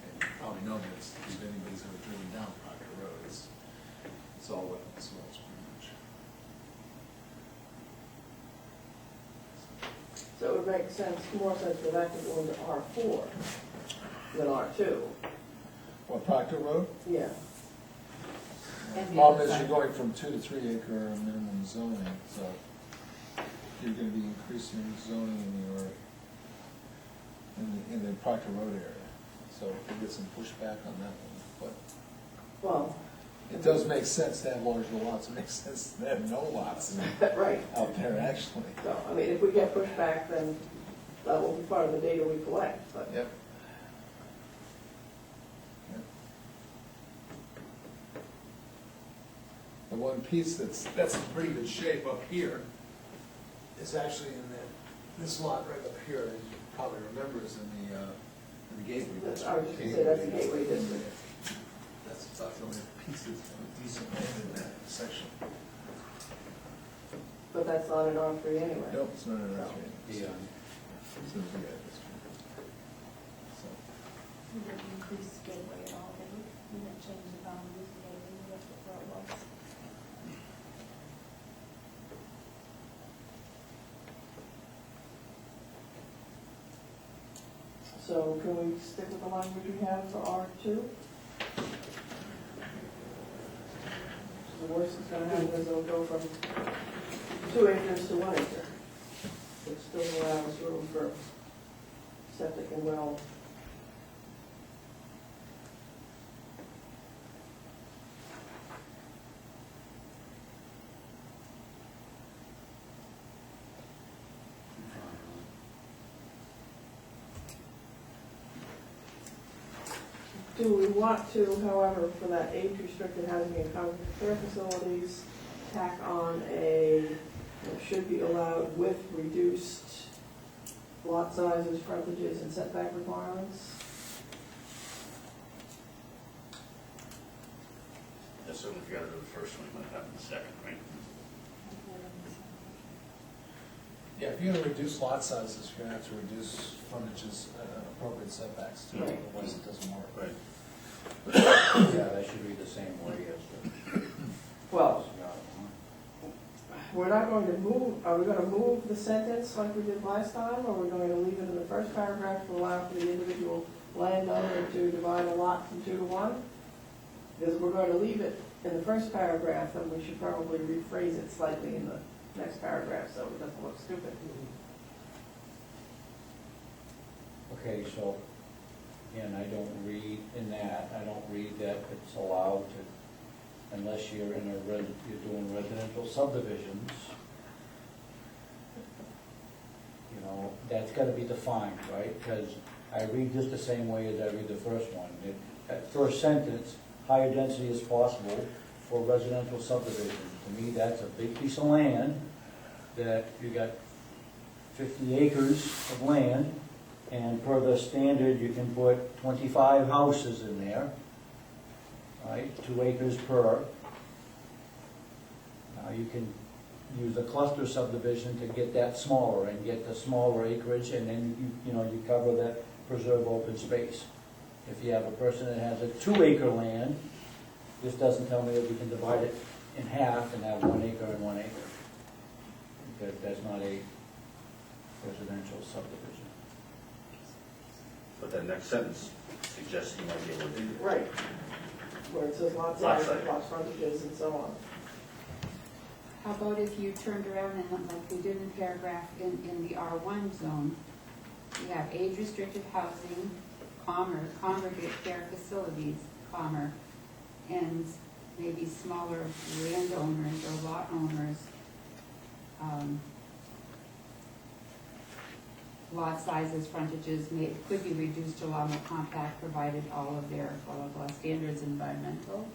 And you probably know this, if anybody's ever driven down Proctor Road, it's all wet, so it's pretty much. So it would make sense, more sense for that to go into R4 than R2. What, Proctor Road? Yeah. And the Problem other is side. you're going from 2 to 3 acre minimum zoning, so you're gonna be increasing zoning in the Proctor Road area. So we get some pushback on that one, Well, but it does make sense to have larger lots, it makes sense to have no lots right. out there actually. So, I mean, if we get pushback, then that will be part of the data we collect, but. Yep. The one piece that's in pretty good shape up here is actually in this lot right up here, as you probably remember, is in the gateway That's, district. I was just gonna say, that's the gateway district. That's about the only piece that's decent land in that section. But that's not an R3 anyway. Nope, it's not an R3. Yeah. It's in the VI district. So, We didn't increase gateway at all, did we? We didn't change the boundaries of gateway, we left it where it was. So can we stick with the language we have for R2? The worst that's gonna happen is it'll go from 2 acres to 1 acre, which still allows room for septic and well. Do we want to, however, for that age-restricted housing and common care facilities, tack on a, should be allowed with reduced lot sizes, frontages, and setback requirements? I assume if you gotta do the first one, you might have the second, right? yeah, if you're gonna reduce lot sizes, you're gonna have to reduce frontages, appropriate setbacks too, Right. otherwise it doesn't work. Right. Yeah, that should be the same way as the. Well, we're not going to move, are we gonna move the sentence like we did last time, or are we going to leave it in the first paragraph to allow for the individual landowner to divide a lot from 2 to 1? Because if we're going to leave it in the first paragraph, then we should probably rephrase it slightly in the next paragraph, so it doesn't look stupid. Okay, so, again, I don't read in that, I don't read that it's allowed to, unless you're in a you're doing residential subdivisions. You know, that's gotta be defined, right? Because I read this the same way as I read the first one. That first sentence, higher density as possible for residential subdivision. To me, that's a big piece of land that you got 50 acres of land, and per the standard, you can put 25 houses in there, right, 2 acres per. Now, you can use a cluster subdivision to get that smaller and get the smaller acreage, and then you cover that preserve open space. If you have a person that has a 2-acre land, this doesn't tell me that we can divide it in half and have 1 acre and 1 acre. Because that's not a residential subdivision. But that next sentence suggests you might be able to do that. Right, where it says lot Lot size, size. lot frontages and so on. How about if you turned around and, like we did in paragraph in the R1 zone, you have age-restricted housing, congregate care facilities, and maybe smaller landowners or lot owners. Lot sizes, frontages could be reduced to allow more compact, provided all of their blah, blah, blah standards environmental.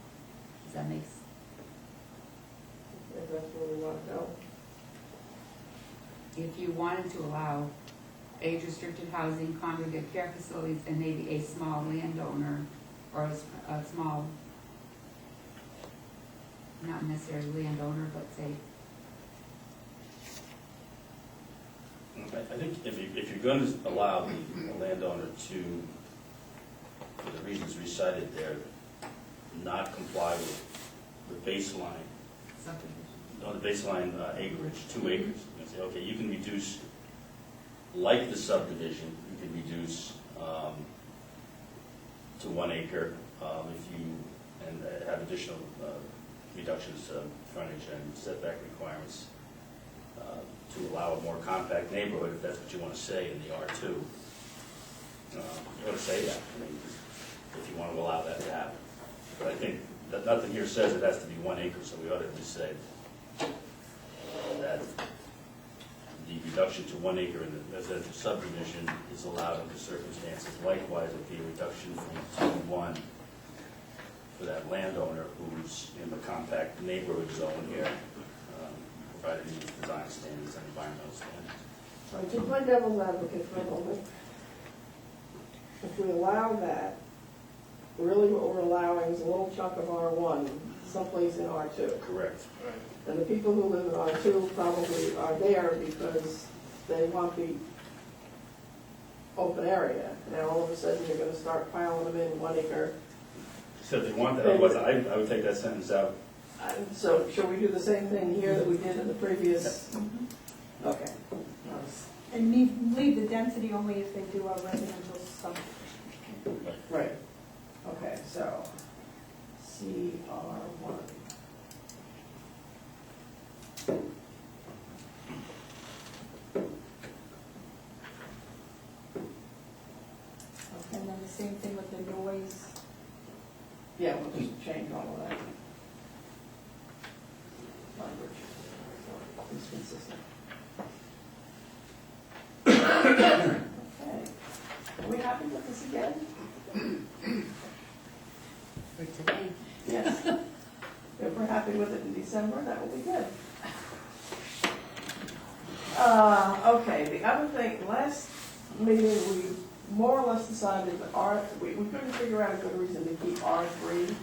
Does that make sense? If that's where we want to go. If you wanted to allow age-restricted housing, congregate care facilities, and maybe a small landowner, or a small, not necessarily landowner, but say, I think if you're going to allow the landowner to, for the reasons we cited there, not comply with the baseline, subdivision. on the baseline acreage, 2 acres, you can say, okay, you can reduce, like the subdivision, you can reduce to 1 acre if you, and have additional reductions to frontage and setback requirements to allow a more compact neighborhood, if that's what you want to say in the R2. You ought to say that, I mean, if you want to allow that to happen. But I think that nothing here says it has to be 1 acre, so we ought to just say that the reduction to 1 acre in the residential subdivision is allowed under circumstances. Likewise, it would be a reduction from 2 to 1 for that landowner who's in the compact neighborhood zone here, provided he meets design standards and environmental standards. So to play devil's advocate for a moment, if we allow that, really what we're allowing is a little chunk of R1 someplace in R2. Correct. And the people who live in R2 probably are there because they want the open area. Now all of a sudden you're gonna start piling them in 1 acre. So if you want that, otherwise I would take that sentence out. So should we do the same thing here that we did in the previous? Okay. And leave the density only if they do a residential subdivision. Right. Okay, so CR1. And then the same thing with the noise. Yeah, we'll just change all of that. Language. So it's consistent. Okay. Are we happy with this again? For today. Yes. If we're happy with it in December, that will be good. Okay, the other thing, last meeting, we more or less decided that we couldn't figure out a good reason to keep R3.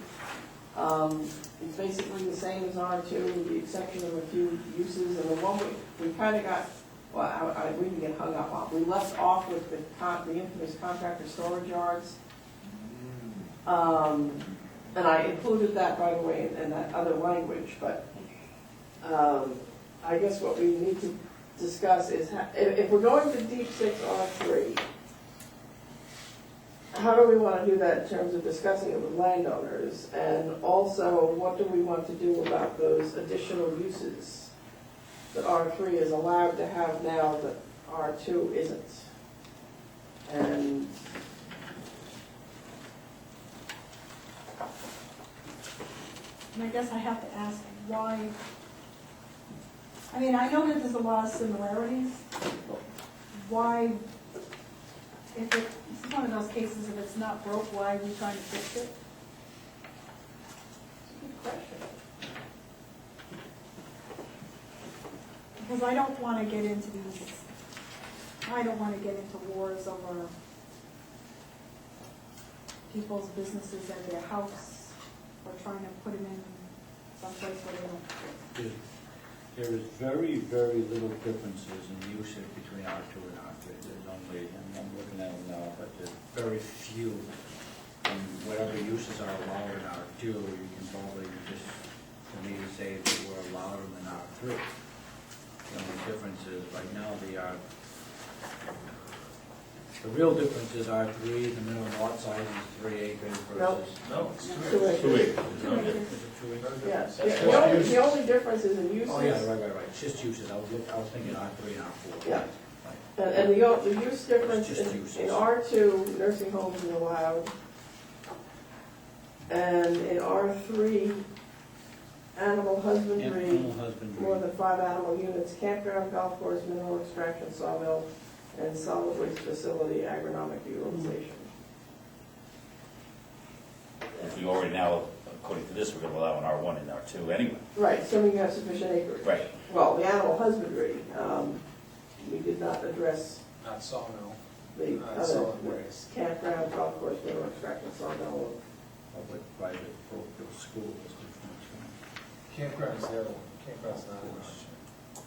It's basically the same as R2 with the exception of a few uses, and the one we kind of got, well, we didn't get hung up on. We left off with the infamous contractor storage yards. And I included that, by the way, in that other language, but I guess what we need to discuss is, if we're going to deep 6 R3, how do we want to do that in terms of discussing it with landowners? And also, what do we want to do about those additional uses that R3 is allowed to have now that R2 isn't? And And I guess I have to ask why, I mean, I know that there's a lot of similarities, but why, if it's one of those cases, if it's not broke, why are we trying to fix it? good question. Because I don't want to get into these, I don't want to get into wars over people's businesses at their house, or trying to put them in someplace where they don't fit. There is very, very little differences in usage between R2 and R3. There's only, I'm looking at them now, but there's very few and whatever uses are allowed in R2, you can probably just, for me to say that we're allowed them in R3. The only difference is, right now, the real difference is R3, the minimum lot size is 3 acres Nope. versus. No, it's too 2 big. acres. 2 acres. Is it 2 acres? Yeah, That's the only difference is in uses. Oh, yeah, right, it's just uses, I was thinking R3 and R4. Yeah. Right. And the use difference It's just uses. in R2, nursing homes are allowed. And in R3, animal husbandry, Animal husbandry. more than 5 animal units, campground, golf course, mineral extraction, sawmill, and solid waste facility agronomic utilization. If we already now, according to this, we're gonna allow an R1 and R2 anyway. Right, assuming you have sufficient acreage. Right. Well, the animal husbandry, we did not address Not sawmill. the other Solid waste. campground, golf course, mineral extraction, sawmill. Public, private, parochial school is different. Campground's the other one. Campground's not an option.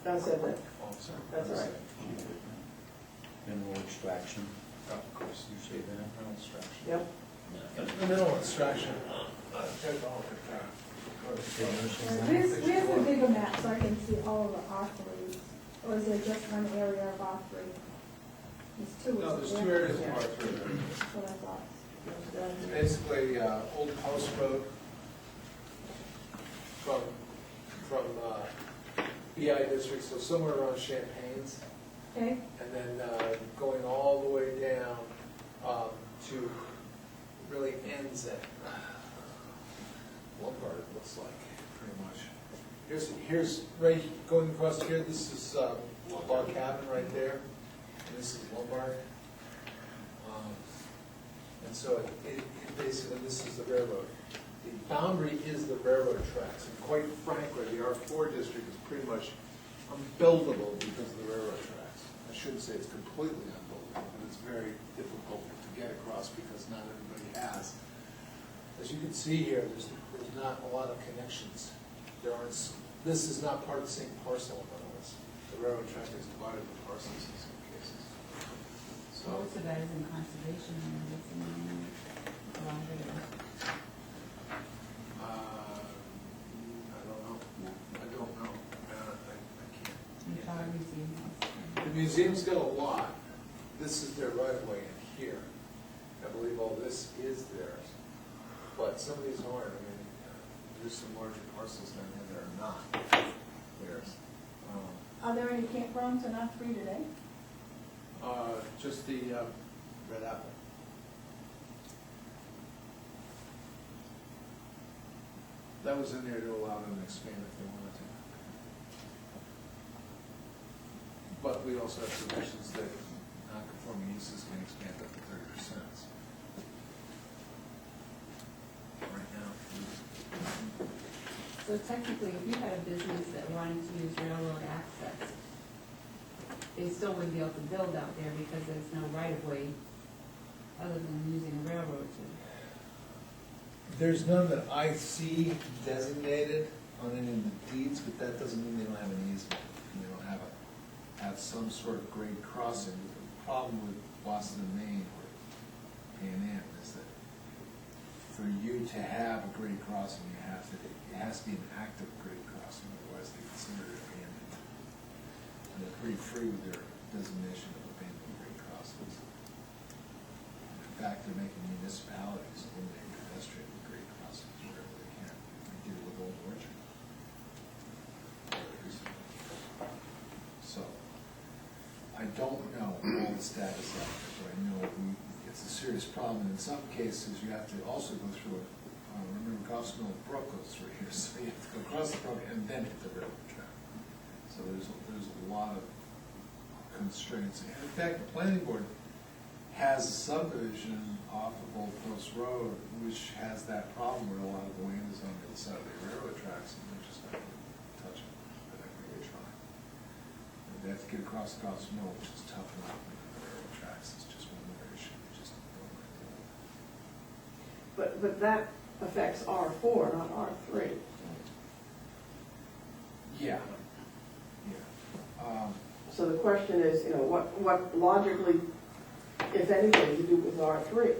I said that. Oh, I'm sorry. That's all right. Mineral extraction, Oh, of course. you say that? Mineral extraction. Yep. The mineral extraction. Where's the bigger map so I can see all of the R3s? Or is there just one area of R3? There's two. No, there's isn't two there? areas of R3. That's what I thought. It's basically Old Post Road from BI district, so somewhere around Champagne's, Okay, and then going all the way down to really ends at Lombard, it looks like, pretty much. Here's right going across here. This is Log Cabin right there, and this is Lombard. And so it basically, this is the railroad. The boundary is the railroad tracks, and quite frankly, the R4 district is pretty much unbuildable because of the railroad tracks. I shouldn't say it's completely unbuildable, but it's very difficult to get across because not everybody has. As you can see here, there's not a lot of connections. This is not part of the same parcel, in other words. The railroad track is divided into parcels in some cases. So, Most of that is in conservation, and it's in a lot of it. I don't know. No. I don't know. I can't. The Charter Museum has. The museum's got a lot. This is their right of way in here. I believe all this is theirs. But some of these aren't. I mean, there's some larger parcels down here that are not theirs. are there any campgrounds in R3 today? Just the Red Apple. That was in there to allow them to expand if they wanted to. But we also have provisions that non-conforming uses can expand up to 30%. Right now. So technically, if you had a business that wanted to use railroad access, they still wouldn't be able to build out there because there's no right of way other than using a railroad to. There's none that I see designated on any of the deeds, but that doesn't mean they don't have an easement. And they don't have some sort of grade crossing. The problem with Boston, Maine, or Pan Am is that for you to have a grade crossing, it has to be an active grade crossing, otherwise they consider it abandoned. And they're pretty free with their designation of abandoned grade crossings. In fact, they're making municipalities eliminate pedestrian grade crossings wherever they can. We did it with Old Orchard. So, I don't know all the status of it, but I know it's a serious problem. In some cases, you have to also go through it. Remember, Goffs Mill Brook goes through here, so you have to go across the brook and then hit the railroad track. So there's a lot of constraints. And in fact, the planning board has a subdivision off of Old Post Road, which has that problem where a lot of the land is on the other side of the railroad tracks, and they're just not going to touch it. They're not going to try. They have to get across Goffs Mill, which is tough enough. The railroad tracks is just one more issue. They just don't want to do it. But that affects R4, not R3. Yeah. Yeah. So the question is, what logically, if anything, to do with R3?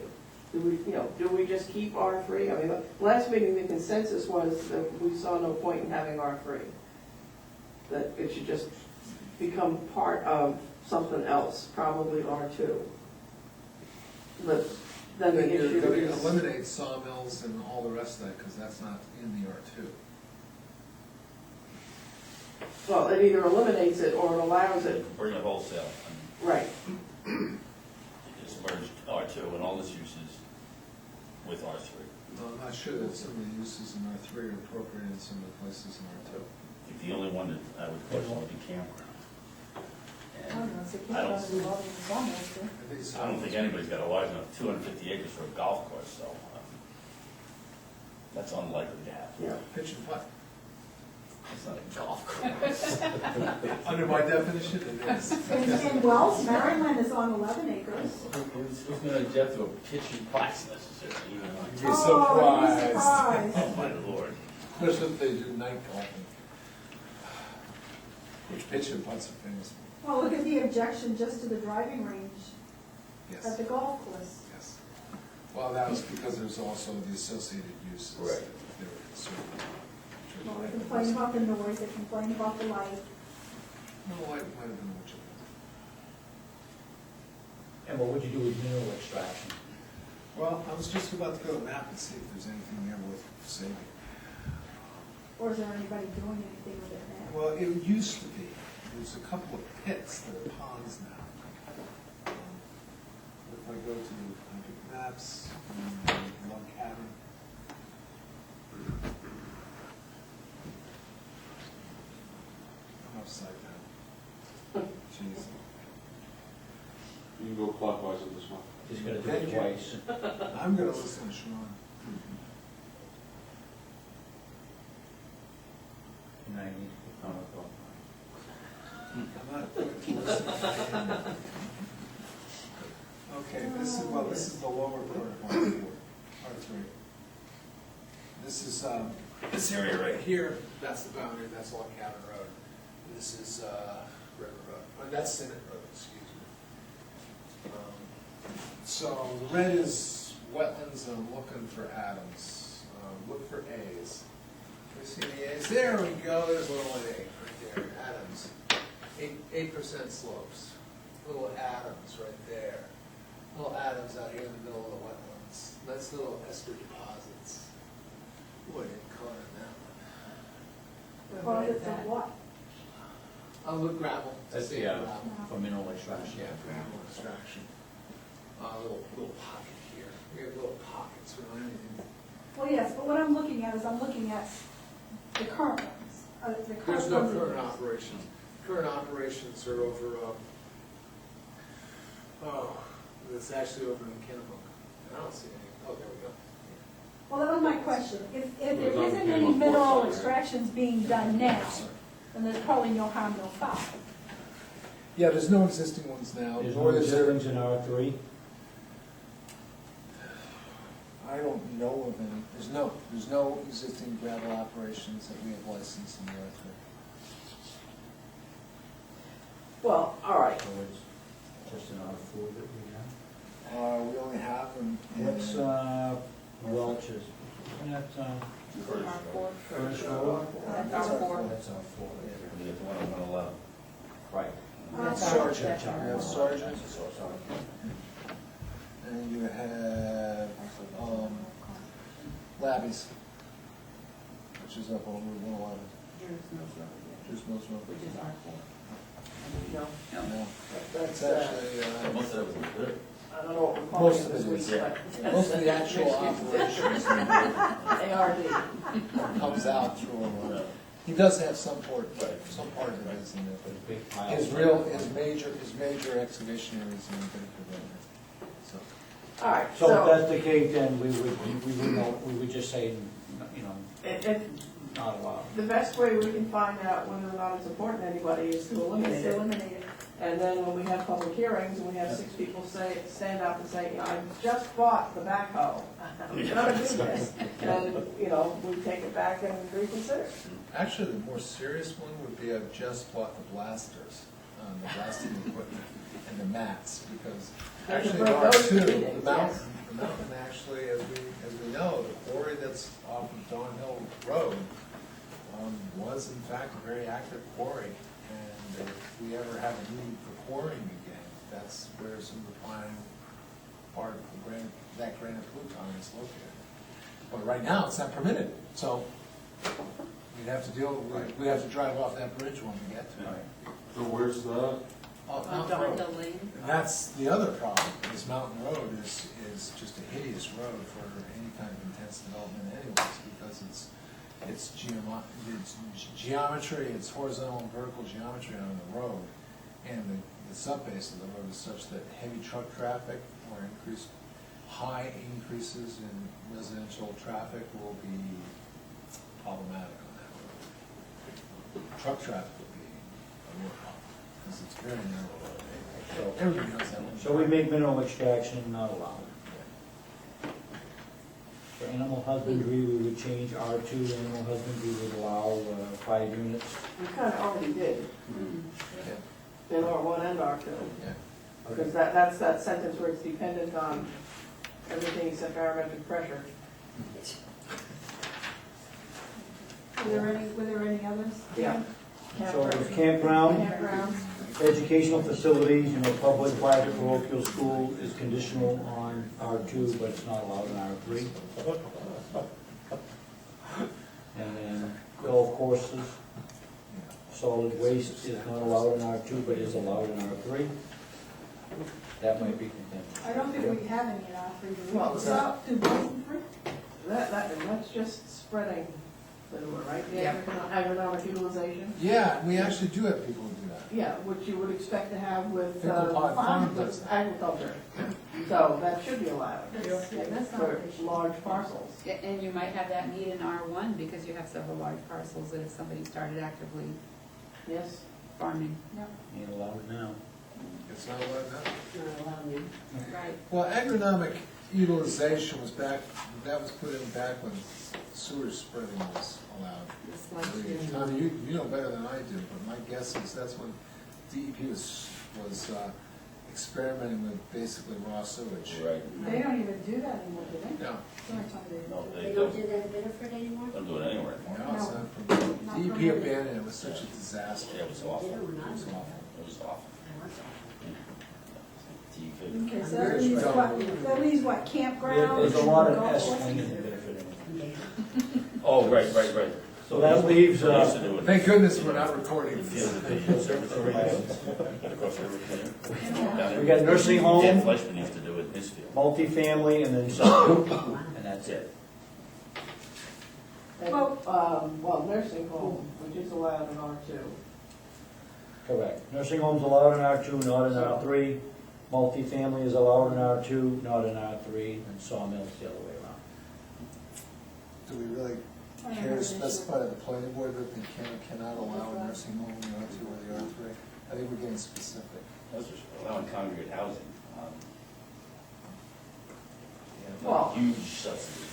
Do we just keep R3? I mean, the last meeting, the consensus was that we saw no point in having R3. That it should just become part of something else, probably R2. But then the Then issue you're gonna is. eliminate sawmills and all the rest of that, because that's not in the R2. Well, it either eliminates it or it allows it. Bring it wholesale, Right. and just merge R2 and all its uses with R3. Well, I'm not sure that some of the uses in R3 are appropriate in some of the places in R2. I think the only one that I would question would be campground. I don't know, And so keep I it don't, on the involving sawmills too. I don't think anybody's got a large enough 250 acres for a golf course, so that's unlikely to happen. Yeah. Pitch and putt. It's not a golf course. Under my definition, it is. And Wells, Maryland is on 11 acres. Who's gonna object to a pitch and putts necessarily? You know? You'd be Oh, you'd be surprised. Oh, surprised. my lord. Especially if they do night golfing. Which pitch and putts are famous for. Well, look at the objection just to the driving range at Yes, the golf course. yes. Well, that was because there's also the associated uses. Right. that they were concerned with. Well, they complain about the noise, they complain about the light. No, I might have been what you meant. And what would you do with mineral extraction? Well, I was just about to go to the map and see if there's anything there worth saving. Or is there anybody doing anything with it now? Well, it used to be. There's a couple of pits that are ponds now. If I go to maps, log cabin. I'm upside down. Jeez. You can go clockwise on this one. Just gotta do it twice. I'm gonna listen to Sean. And I need to come up. I'm not going to listen to him. Okay, this is the lower part of R4, R3. This is, this area right here, that's the boundary, that's Log Cabin Road. And this is, River Road, that's Senate Road, excuse me. So the red is wetlands, and I'm looking for Adams. Look for A's. Can we see the A's? There we go, there's little A, right there, Adams. 8% slopes. Little Adams right there. Little Adams out here in the middle of the wetlands. That's little ester deposits. Ooh, I didn't color in that one. Deposits of what? I'll look gravel. That's See the, gravel. for mineral extraction. Yeah, gravel extraction. Little pocket here. We have little pockets, we don't have anything. Well, yes, but what I'm looking at is I'm looking at the current ones. The current There's no ones. current operations. Current operations are over, it's actually over in Kennebunk. I don't see any, oh, there we go. Well, that was my question. If there Well, it's isn't on any Kennebunk mineral side, right? extractions being done now, then there's probably no harm, no foul. Yeah, there's no existing ones now. There's nor no is there- existings in R3? I don't know of any. There's no existing gravel operations that we have licensed in the R3. Well, all right. So it's just an R4 that we have? We only have them in. What's, Welch's? Isn't that, First Road? That's R4. That's R4. We have one on 111. Right. Sergeant, you Yeah. have Sergeant, Sorry. and you have, Labby's, which is up on Route 111. Just Mills Road. Which is R4. No, No, that's, it's actually, Most of it was good. I don't know what we're calling Most it of this it is, week, but. most of the actual operations ARD. comes out through, he does have some part of it is in there, There's but big piles. his major excavation area is in Bedford right now. So, All right, So if so, that's the case, then we would just say, you know, if, not allowed. the best way we can find out whether or not it's important to anybody is to eliminate It's it. eliminated. And then when we have public hearings, and we have 6 people stand up and say, I just bought the backhoe, I'm gonna do this, and, we take it back and reconsider. actually, the more serious one would be I've just bought the blasters. on the blasting equipment and the mats, because They actually convert there are those two, to the meetings, mountain, yes. the mountain actually, as we know, the quarry that's off of Dawn Hill Road, was in fact a very active quarry, and if we ever have a need for quarrying again, that's where some of the prime part of the granite, that granite pluton is located. But right now, it's not permitted, so we'd have to we'd have to drive off that bridge when we get to it. So where's the, Off On Mountain Road. Downhill Lane. And that's the other problem, is Mountain Road is just a hideous road for any kind of intense development anyways, because it's geometry, it's horizontal and vertical geometry on the road, and the subbase of the road is such that heavy truck traffic or high increases in residential traffic will be problematic on that road. Truck traffic will be a real problem, because it's very narrow road. Everybody knows that one. So we make mineral extraction not allowed. For animal husbandry, we would change R2, animal husbandry would allow 5 units. We kind of already did, Yeah, in R1 and R2. yeah. Because that's that sentence where it's dependent on everything except barometric pressure. Were there any others? Yeah. So it's campground, Campground. educational facilities, public, private, parochial school is conditional on R2, but it's not allowed in R3. And then golf courses, solid waste is not allowed in R2, but is allowed in R3. That might be contentious. I don't think we have any in R3, do we? Well, Is that do both and three? That's just spreading the word, right? The Yeah. agronomic utilization. Yeah, we actually do have people who do that. Yeah, which you would expect to have with Pickle pot farm does that. agriculture. So that should be allowed That's not for an issue. large parcels. Yeah, and you might have that need in R1 because you have several large parcels that if somebody started actively Yes? farming. Ain't allowed now. It's not allowed now. Right. Well, agronomic utilization was back, that was put in back when sewer spreading was allowed. The sludge. Tommy, you know better than I do, but my guess is that's when DEP was experimenting with basically raw sewage. Right. They don't even do that anymore, do they? No, Sorry, Tom, No, They they don't don't, do that in Bedford anymore? don't do it anywhere anymore. no, it's No. not from, Not DEP permitted. abandoned it, it was such a disaster. Yeah, it was They awful. don't It not was do awful. that. It was awful. Okay, so that leaves what, campground? There's a lot of golf S course? lanes in Bedford anyway. Oh, right. So that leaves, We used to do it. Thank goodness we're not recording Field this. Division Conservatory, across everything. we got nursing Dan home, Fleischman used to do it in his field. multifamily, and then some, and that's it. And, well, nursing home, which is allowed in R2. Correct. Nursing homes allowed in R2, not in R3. Multifamily is allowed in R2, not in R3, and sawmills the other way around. Do we really I don't have care an to issue specify to the planning board that they can or cannot allow a nursing home in the R2 or the R3? I think we're getting specific. Those are allowing congregate housing. Well- Huge subsidy.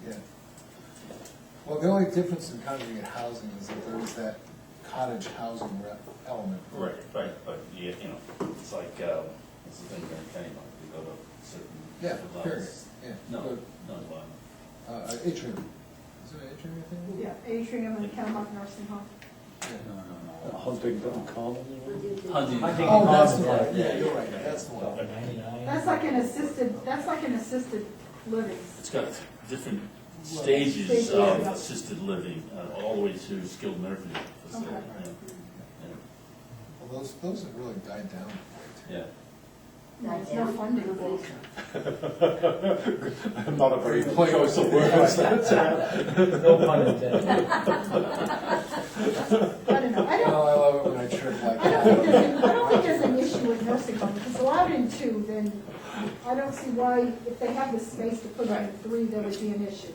Yeah. Well, the only difference in congregate housing is that there is that cottage housing element. Right, but it's like, what's the thing here in Kennybunk, you go to certain. Yeah, levels. period, yeah. No, But, well, atrium. Is it an atrium, I think? Yeah, Atrium and Kennebunk Nursing Home. No. Huntington Commons. Hunting. Hunting Oh, that's the Commons, one, yeah, you're right, that's the one. 99. That's like an assisted living. It's got different stages Stages, of yeah. assisted living, all the way to skilled nursing facility. Okay. Well, those have really died down. Yeah. There's no funding for it. Not a very Play good choice of words. No pun intended. I don't know, Oh, I love it when I trip like I don't that. think there's an issue with nursing home, if it's allowed in 2, then I don't see why, if they have the space to put it in 3, there would be an issue.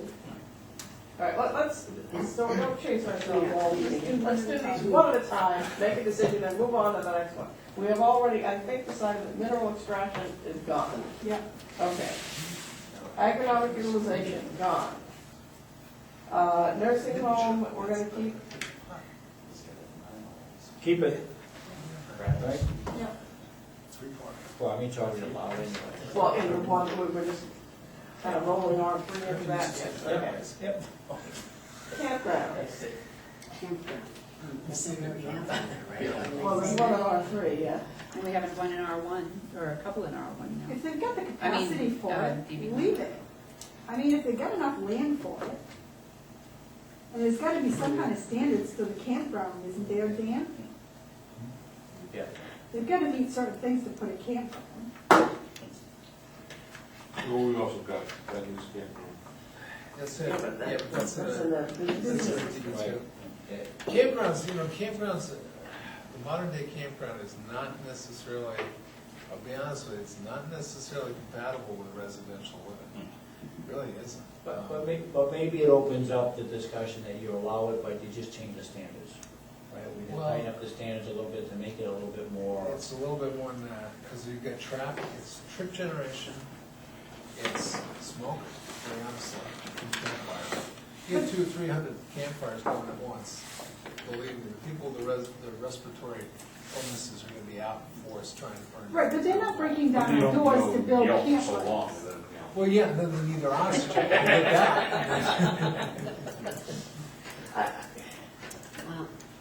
All right, so we don't chase ourselves all evening. Let's do these one at a time, make a decision, and move on to the next one. We have already, I think, decided that mineral extraction is gone. Yeah. Okay. Agronomic utilization, gone. Nursing home, we're gonna keep, Keep it. right? Yeah. 3/4. Well, I mean, Charlie allowed anyway. Well, in the one, we were just kind of rolling our three into that. Yes, okay. Yep. Campground. Well, there's one on our three, yeah. And we haven't one in R1, or a couple in R1 now. If they've got the I mean, capacity for it, DB1. leave it. I mean, if they've got enough land for it, and there's gotta be some kind of standards to the campground, isn't there, Dan? Yeah. They've gotta meet certain things to put a campground. Well, we also got that news campground. That's it. Yeah, but Yeah, that's that's it. in the That's business. it. Right. Campgrounds, campgrounds, the modern day campground is not necessarily, I'll be honest with you, it's not necessarily compatible with residential living. It really isn't. But maybe it opens up the discussion that you allow it, but you just change the standards, right? We can Well- tighten up the standards a little bit to make it a little bit more. It's a little bit more than that, because you've got traffic, it's trip generation, it's smoke, very honestly, and campfires. You get 200-300 campfires going at once, believe me, the people with the respiratory illnesses are gonna be out in force trying to burn. Right, but they're not breaking But down you the don't doors go to build Yelp for so campgrounds. long, then, Well, yeah, and then they need their oxygen, I get that.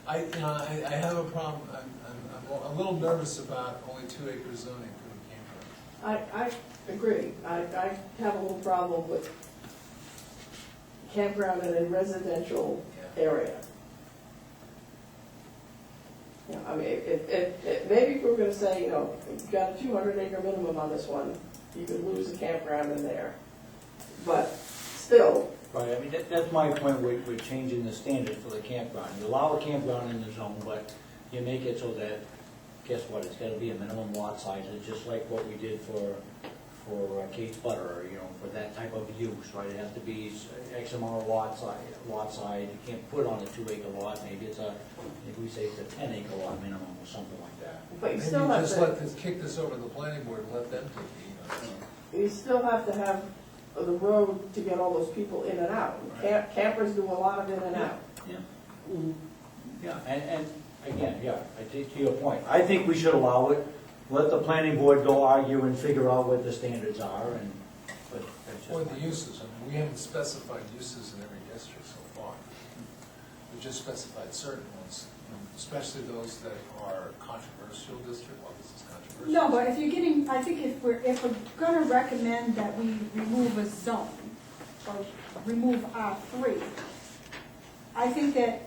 I have a problem, I'm a little nervous about only 2 acre zoning for the campground. I agree. I have a little problem with campground in a residential area. You know, I mean, maybe if we were gonna say, you've got a 200-acre minimum on this one, you could lose a campground in there. But still, Right, I mean, that's my point with changing the standard for the campground. You allow a campground in the zone, but you make it so that, guess what, it's gotta be a minimum lot size, it's just like what we did for Kate's Butter, for that type of use, right? It has to be X amount of lot size, you can't put on a 2-acre lot, maybe we say it's a 10-acre lot minimum or something like that. but you Maybe still have just to, kick this over to the planning board and let them take the heat on it. you still have to have the road to get all those people in and out. Campers do a lot of in and out. Yeah, and again, I take to your point. I think we should allow it, let the planning board go argue and figure out what the standards are, but that's just. Or my- the uses, I mean, we haven't specified uses in every district so far. We just specified certain ones, especially those that are controversial district, well, this is controversial. No, but I think if we're gonna recommend that we remove a zone, or remove R3, I think that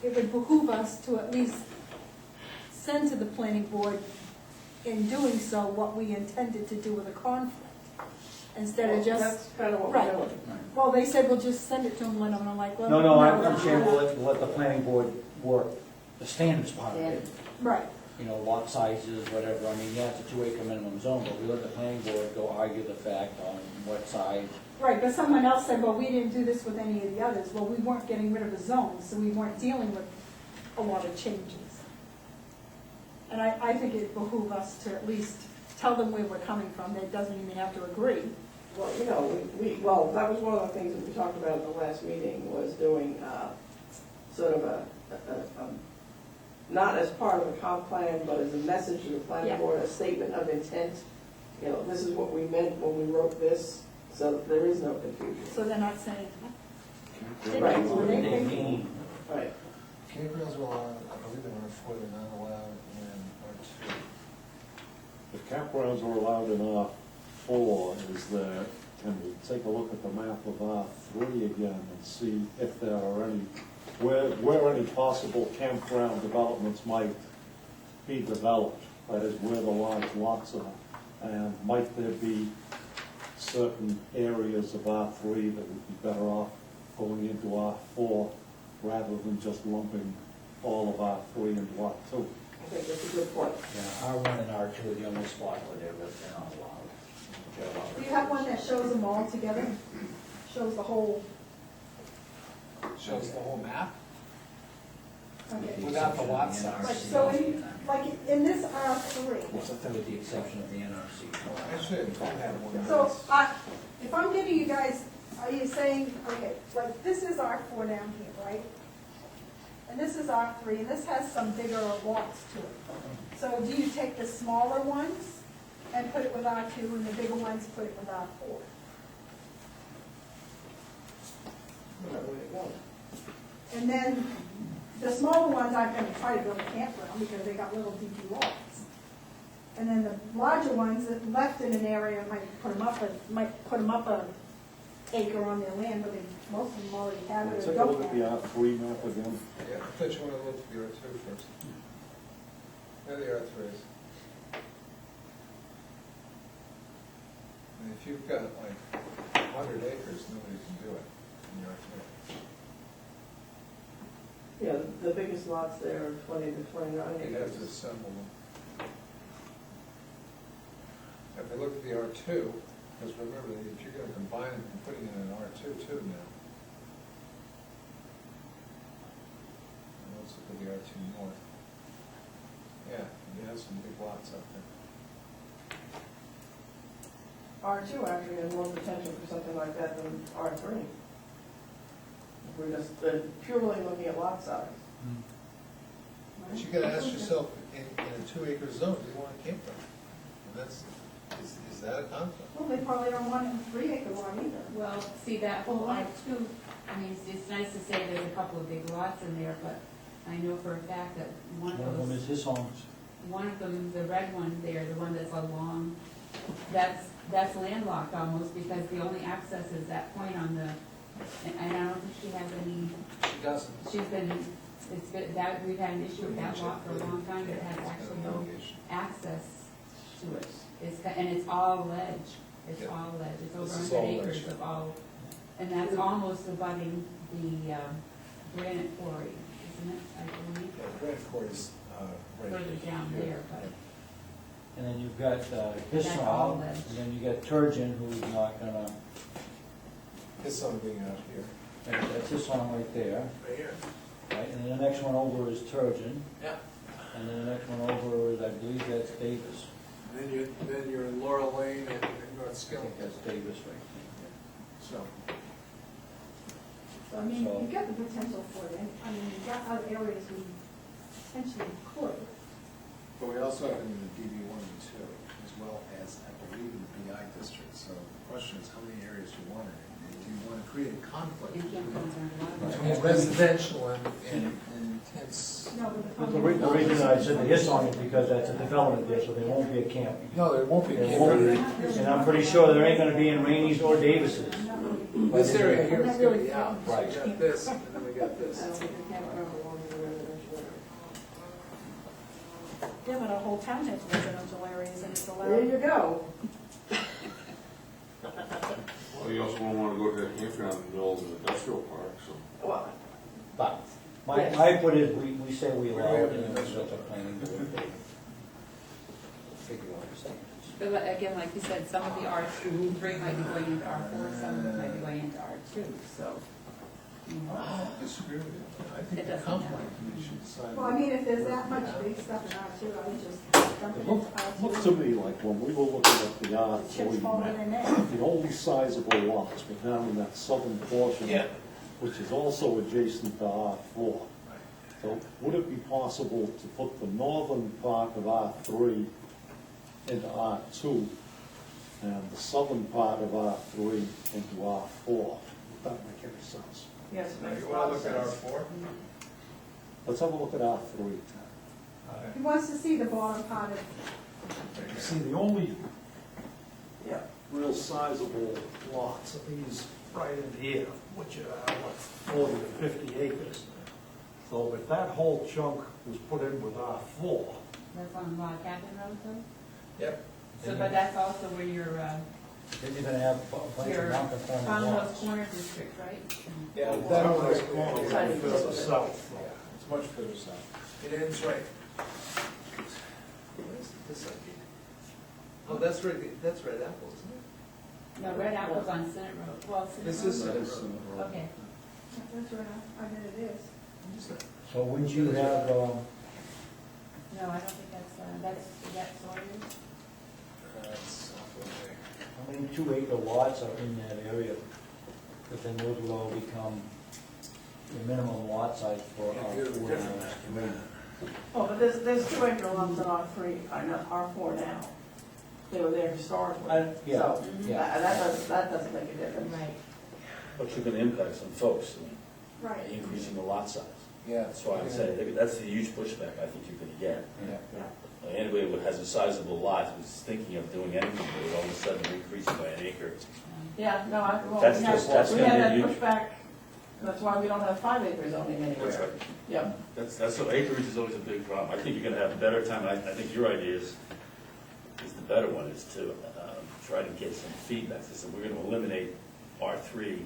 it would behoove us to at least send to the planning board, in doing so, what we intended to do with a conflict, instead of just, That's kind of what we're right. doing. well, they said, we'll just send it to them, and I'm like, well. No, I'm saying we'll let the planning board work the standards part of it. Right, Lot sizes, whatever, I mean, yeah, it's a 2-acre minimum zone, but we let the planning board go argue the fact on what size. right, but someone else said, well, we didn't do this with any of the others, well, we weren't getting rid of the zones, so we weren't dealing with a lot of changes. And I think it behoove us to at least tell them where we're coming from, that doesn't even have to agree. Well, well, that was one of the things that we talked about at the last meeting, was doing sort of a not as part of a comp plan, but as a message to the planning Yeah. board, a statement of intent. This is what we meant when we wrote this, so that there is no confusion. So they're not saying, Right. What do they mean? Right. Campgrounds are allowed, I believe in R4, they're not allowed in R2. The campgrounds are allowed in R4, is there, can we take a look at the map of R3 again and see if there are any, where any possible campground developments might be developed, that is where the large lots are, and might there be certain areas of R3 that would be better off going into R4 rather than just lumping all of R3 into R2. I think that's a good point. Yeah, R1 and R2 are the only spot where they're not allowed. They're allowed. do you have one that shows them all together? Shows the whole, Shows the whole map? okay. Without the lot With size. Like, so in this R3, With the exception of the NRC. Actually, I have one. so if I'm getting you guys, are you saying, okay, like this is R4 down here, right? and this is R3, and this has some bigger lots to it. So do you take the smaller ones and put it with R2, and the bigger ones put it with R4? Whatever way to go. And then the smaller ones aren't gonna try to build a campground because they got little DP lots. And then the larger ones that left in an area might put them up a acre on their land, but most of them already have it. or Take a don't look at the have it. R3 map again. Yeah, I thought you wanted to look at the R2 first. There the R3s. And if you've got like 100 acres, nobody can do it in your R3. Yeah, the biggest lots there are 20 to 29 You'd have to acres. assemble them. If we look at the R2, because remember, that if you're gonna combine it, you're putting it in an R2 too now. And let's look at the R2 North. Yeah, you have some big lots up there. R2 actually has more potential for something like that than R3. If we're just purely looking at lot size. But you gotta ask yourself, in a 2-acre zone, do you want a campground? And that's, is that a conflict? Well, they probably don't want it in 3-acre lot either. Well, see, that whole R2, I mean, it's nice to say there's a couple of big lots in there, but I know for a fact that one One of of them those, is his homes. one of them, the red one there, the one that's along, that's landlocked almost, because the only access is that point on the, and I don't think she has any, She doesn't. she's been, it's been, that, we've had an issue with that lot for a long time, but it has actually no access to it. And it's all ledge, it's Yeah. all ledge, it's This over is all 100 ledge. acres of all, and that's almost abutting the granite quarry, isn't it, I believe? Yeah, Granite Quarry's, right Further down here. there, but And then you've got That's all Hisson, ledge. and then you got Turgeon, who's not gonna, His son being out here. that's Hisson right there, Right here. right? And then the next one over is Turgeon, Yeah. and then the next one over is, I believe that's Davis. And then you're in Laurel Lane and North I Skill. think that's Davis right So, So, I mean, you've got the potential for it, and, I mean, you've got other areas we potentially could. but we also have it in the DB1 and 2, as well as, I believe, in the BI district. So the question is, how many areas do you want it in? Do you want to create a conflict and campgrounds are a lot of between residential and intense? No, but there. The reason I said the Hisson is because that's a development there, so there won't be a camp. No, there won't be. There won't be. And I'm pretty sure there ain't gonna be in Rainey's or Davis's. This area here is going to be out. So Right. we got this, and then we got this. I don't think the campground belongs in the residential area. Yeah, but our whole town has residential areas, and it's There allowed. you go. Well, you also won't wanna go to a campground in the middle of an industrial park, so. Well, But my put is, we say we allow it, and it's such a planning board. They figure out the standards. But again, like you said, some of the R3 might be going into R4, some of them might be going into R2, so, you know. I don't disagree with you. I think It the doesn't conflict, matter. we should decide. Well, I mean, if there's that much big stuff in R2, I would just dump it It into looks R2. to me like when we were looking at the The chips R3 falling map, in there. the only sizable lots were down in that southern portion, which is also adjacent to R4. So would it be possible to put the northern part of R3 into R2 and the southern part of R3 into R4? Would that make any sense? yes, it Now, makes you a lot want to of look at sense. R4? Let's have a look at R3. He wants to see the bottom part of, You see, the only Yeah, real sizable lots are these right in here, which are what, 40 to 50 acres. So if that whole chunk was put in with R4, That's on Log Cabin Road though? Yep. So, but that's also where your, Then you're gonna have a bunch your of non-conforming Farmhouse lots. Corner District, right? Yeah, that that one one is is going Tiny to bit the of it. south. Yeah, it's much further south. It ends right. Where's this ID? Oh, that's Red Apple, isn't it? No, Red Apple's on Senate Road, well, Senate Road. This is Senate Road. Okay, that's right, I bet it is. So wouldn't you have, no, I don't think is that Sawyer's? That's off the way. how many 2-acre lots are in that area? But then those will all become the minimum lot size for R4. Oh, but there's 2 acre lots in R3, not R4 now. They were there historically. Yeah, So yeah. that doesn't make a difference. Right. But you're gonna impact some folks, by Right. increasing the lot size. Yeah. That's why I'm saying, that's the huge pushback I think you're gonna get. Yeah. Anybody who has a sizable lot who's thinking of doing anything, but all of a sudden increasing by an acre. Yeah, no, That's just- that's we gonna had that be huge. pushback, that's why we don't have 5 acre zoning That's anywhere. right. Yep. That's what acreage is always a big problem. I think you're gonna have a better time, I think your idea is the better one, is to try to get some feedback. So we're gonna eliminate R3.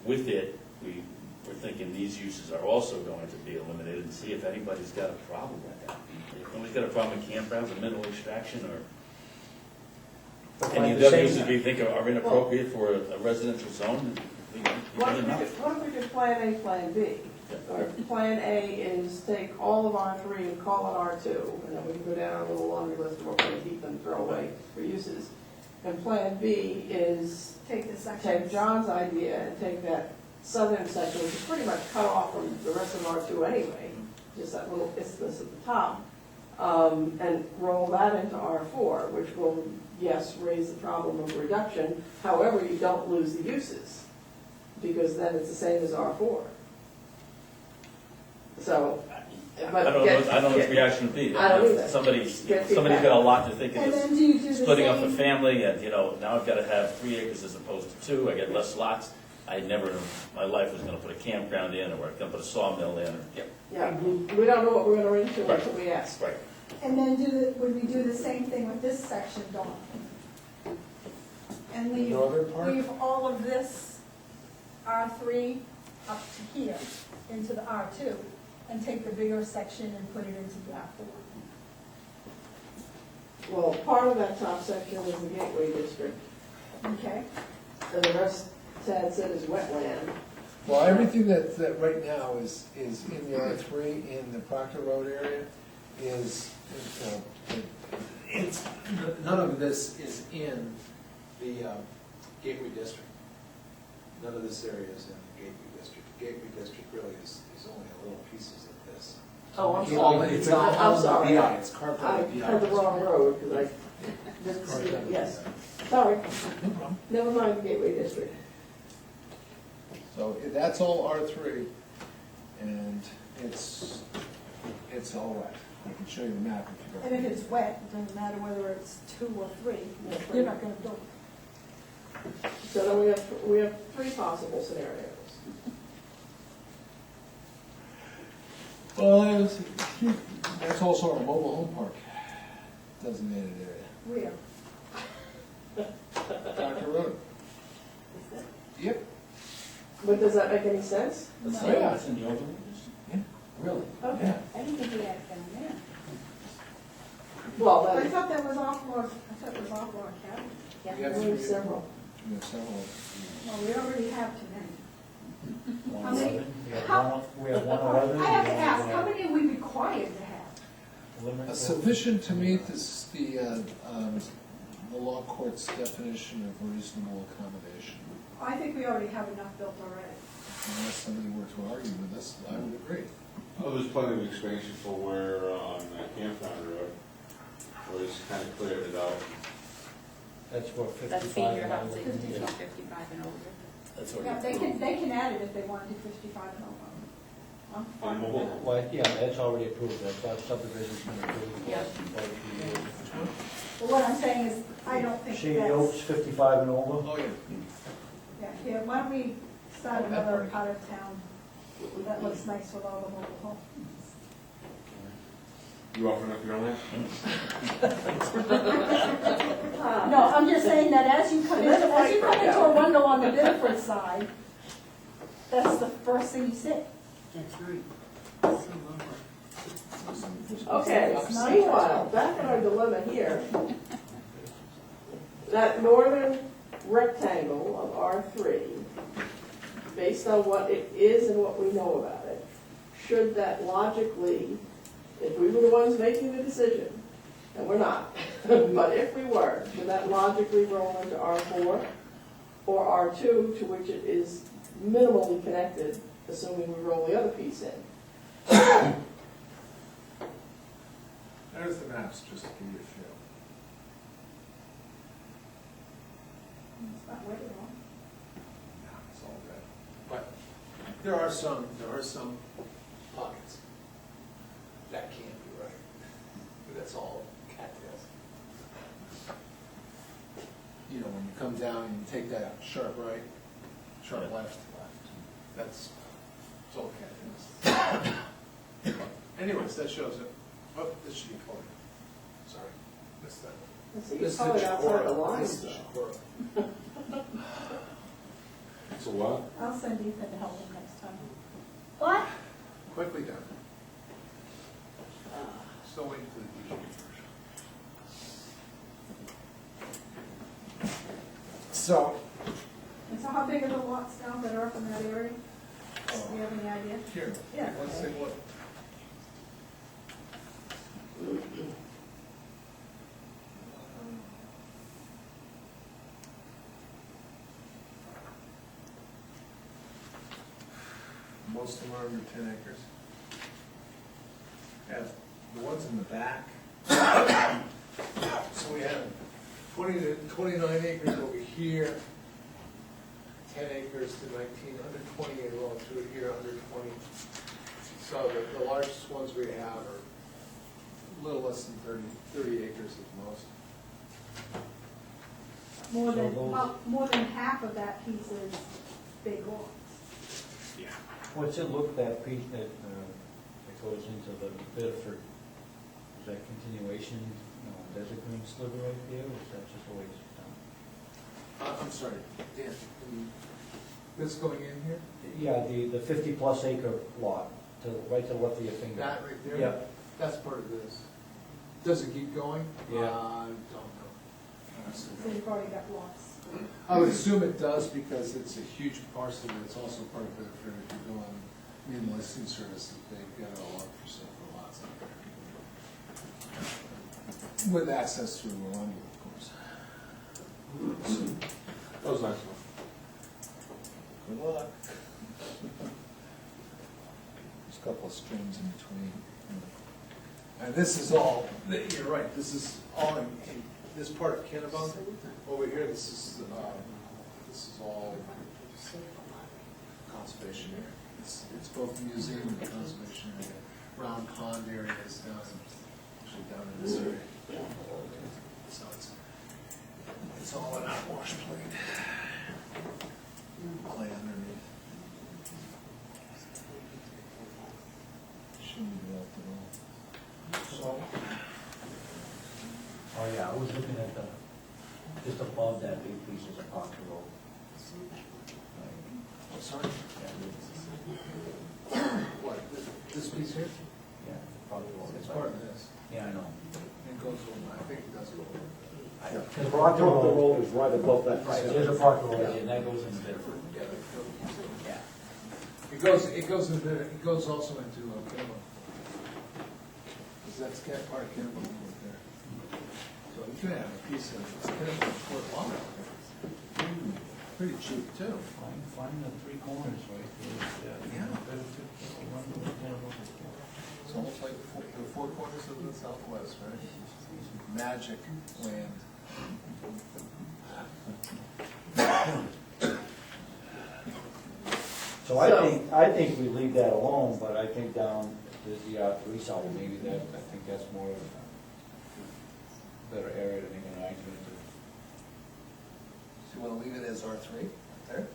With it, we're thinking these uses are also going to be eliminated, and see if anybody's got a problem with that. If nobody's got a problem with campgrounds and mineral extraction, or But any by of the the others same- that we think are inappropriate for a residential zone, What if we did plan A, plan B? Or plan A is take all of R3 and call it R2, and then we can go down a little laundry list of what we're gonna keep and throw away for uses. And plan B is Take the section. take John's idea and take that southern section, which is pretty much cut off from the rest of R2 anyway, just that little isthmus at the top, and roll that into R4, which will, yes, raise the problem of reduction. However, you don't lose the uses, because then it's the same as R4. So, but I don't know what the reaction would be. I don't either. Somebody's Get got a lot to think of And this. then do you do the Splitting up a same, family, and, now I've gotta have 3 acres as opposed to 2, I get less lots. I never in my life was gonna put a campground in, or gonna put a sawmill in, or, yeah, we don't know what we're gonna run into until we ask. right. and then would we do the same thing with this section, Dawn? And leave, Northern part? leave all of this R3 up to here, into the R2, and take the bigger section and put it into the R4. Well, part of that top section is the Gateway District, Okay? and the rest, Tad said, is wetland. Well, everything that right now is in the R3 in the Proctor Road area is, it's, none of this is in the Gateway District. None of this area is in the Gateway District. The Gateway District really is only a little pieces of this. Oh, I'm All- sorry. It's all I'm the sorry. BI, it's carved out I of the BI. had the wrong road, because I didn't see it, yes. Sorry, No problem. never mind the Gateway District. So that's all R3, and it's all wet. I can show you the map if you go. And if it's wet, it doesn't matter whether it's 2 or 3, you're not gonna build it. So then we have 3 possible scenarios. Well, that's also our mobile home park designated area. Where? Proctor Road. Yep. But does that make any sense? That's Oh, yeah. that's in the overlay district. Really? Okay. Yeah. I didn't think we had it down there. Well, I then, thought that was off Log Cabin. Yeah. We have we have three- several. We have several. Well, we already have too many. 111, we have I 111. have to ask, how many are we required to have? Sufficient to meet this, the law court's definition of reasonable accommodation. I think we already have enough built already. Unless somebody were to argue with us, I would agree. Oh, there's plenty of expansion for where on Campground Road, where it's kind of cleared it out. That's for 55. That's senior and housing, older. it's Yeah. 55 and older. That's Yeah, already they can add it if they want to do 55 and over. I'm On fine with mobile that. home. Well, yeah, that's already approved, that subdivision's been approved. Yeah. Quite a few years. But what I'm saying is, I don't think Shady that's, Oaks, 55 and over. Oh, yeah. yeah, here, why don't we start another part of town that looks nice with all the mobile homes? You offering up your own land? No, I'm just saying that as you come into Arundel on the Bedford side, that's the first thing you see. That's right. Okay, It's not- meanwhile, back in our dilemma here, that northern rectangle of R3, based on what it is and what we know about it, should that logically, if we were the ones making the decision, and we're not, but if we were, should that logically roll into R4 or R2, to which it is minimally connected assuming we roll the other piece in. There's the maps, just to give you a feel. It's not way wrong. No, it's all good. But there are some pockets. That can't be right. But that's all cattails. You know, when you come down and you take that sharp right, sharp Yeah. left, that's, it's all cattails. Anyways, that shows it. Oh, this should be colored. Sorry, missed that. Let's see, This it's colored is outside the Chicora. lines This is though. Chicora. So what? I'll send Ethan to help him next time. What? Quickly done. Still waiting for the DJ version. So, And so how big are the lots now that are up in that area? Do you have any idea? here, Yeah. let's take a look. Most of them are under 10 acres. Yeah, the ones in the back. So we have 20 to 29 acres over here, 10 acres to 19, 128 along through here, 120. So the largest ones we have are a little less than 30 acres at most. More So than, those- about more than half of that piece is big lots. Yeah. What's it look, that piece that goes into the Bedford, is that continuation, Desert Green sliver right there, or is that just a waste of time? I'm sorry, Dan, this going in here? Yeah, the 50-plus acre lot, right to the left of your finger. That right there? Yeah. That's part of this. Does it keep going? Yeah. I don't know. Honestly, So you've already got lots. I would assume it does because it's a huge parcel, but it's also part of Bedford. If you go on the listing service, they've got a lot for sale for lots out there. With access to Rolando, of course. That was nice. Good luck. There's a couple of streams in between. And this is all, you're right, this is all in this part of Kennebunk. Over here, this is all conservation area. It's both the museum and the conservation area. Round Pond area is down, actually down in this area. So it's all in our wash plate. Clay underneath. Shouldn't be left at all. So, Oh, yeah, I was looking at just above that big piece is a Parker Road. oh, sorry. What, this piece here? Yeah, Parker Road. It's part of this. Yeah, I know. It goes over, I think it does go over. The Parker Road is right above that. Right, there's a Parker Road, and that goes into Bedford. Yeah, Yeah. it goes into, it goes also into Kennebunk. Because that's part of Kennebunk right there. So you can have a piece of Kennebunk for a lot. Pretty cheap too. Find the three corners right there. Yeah. It's almost like the four corners of the Southwest, right? Magic land. So I think we leave that alone, but I think down the R3 side, maybe that, I think that's more of a better area to make an argument to. So you want to leave it as R3 there?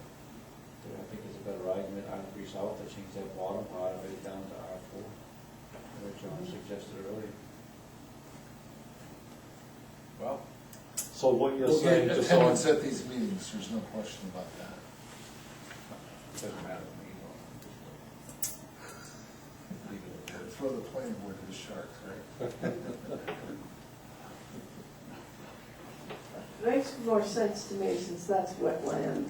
I think it's a better argument, R3 south, to change that bottom part of it down to R4, what John suggested earlier. Well, So what you're we'll saying, get just so attendance at these meetings, there's no question about that. Doesn't matter to me. Leave it at that. Throw the planning board to the sharks, right? Makes more sense to me since that's wetland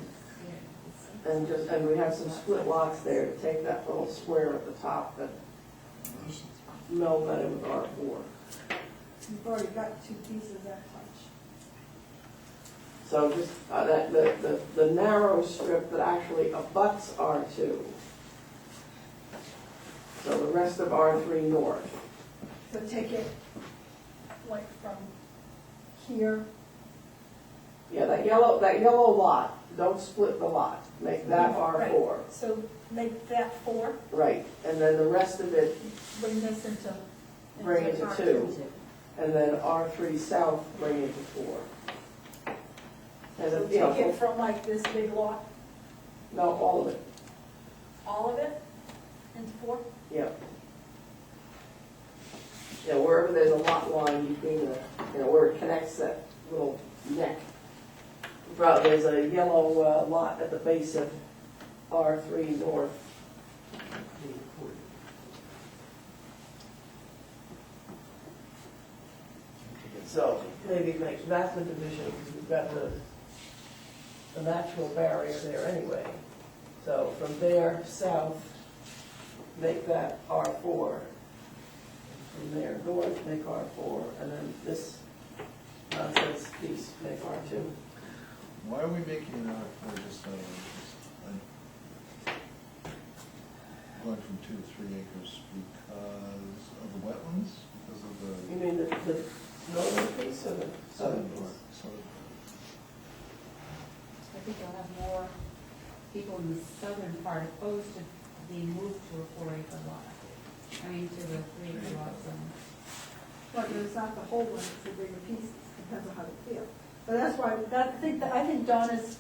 and we have some split lots there to take that little square at the top and meld that in with R4. You've already got two pieces that touch. So just, the narrow strip that actually abuts R2 So the rest of R3 North. So take it like from here, Yeah, that yellow lot, don't split the lot, make that R4. so make that 4, Right, and then the rest of it, bring this into. Bring it to R2. 2. And then R3 South, bring it to 4. And So then, take you know, it from like this big lot, no, all of it, all of it, into 4? yeah. Yeah, wherever there's a lot line between the, where it connects that little neck. There's a yellow lot at the base of R3 North. So maybe make that the division, because we've got the natural barrier there anyway. So from there south, make that R4. From there north, make R4, and then this nonsense piece, make R2. Why are we making an R4 just going from 2 to 3 acres? Because of the wetlands? Because of You the mean the northern piece or the southern southern piece? part? Southern I think you'll have more people in the southern part opposed to being moved to a 4-acre lot. I mean, to the 3-acre lot zone. But it's not the whole one, it's the bigger pieces, depends on how they feel. But that's why, I think Donna's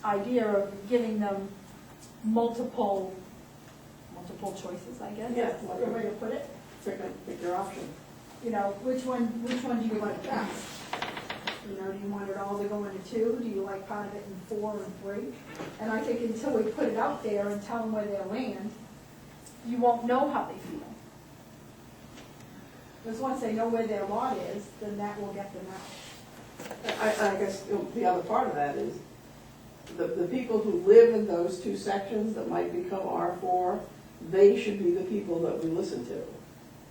idea of giving them multiple choices, I guess, Yeah. is the way to put it. Pick your option. You know, which one do you like best? You know, do you want it all to go into 2? Do you like part of it in 4 and 3? And I think until we put it out there and tell them where they land, you won't know how they feel. Because once they know where their lot is, then that will get them out. I guess the other part of that is, the people who live in those 2 sections that might become R4, they should be the people that we listen to,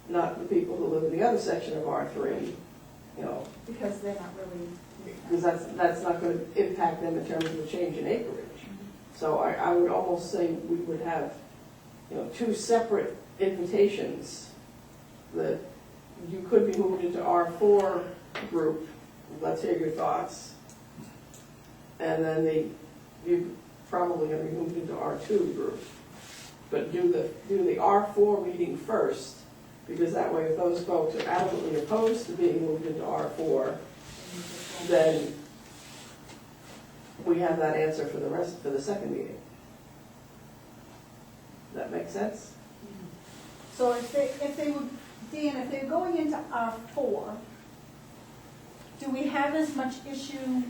not the people who live in the other section of R3, Because they're not really. because that's not going to impact them in terms of the change in acreage. So I would almost say we would have, 2 separate invitations that you could be moved into R4 group, let's hear your thoughts. And then you're probably going to be moved into R2 group. But do the R4 meeting first, because that way if those folks are adamantly opposed to being moved into R4, then we have that answer for the second meeting. Does that make sense? So if they would, Dan, if they're going into R4, do we have as much issue?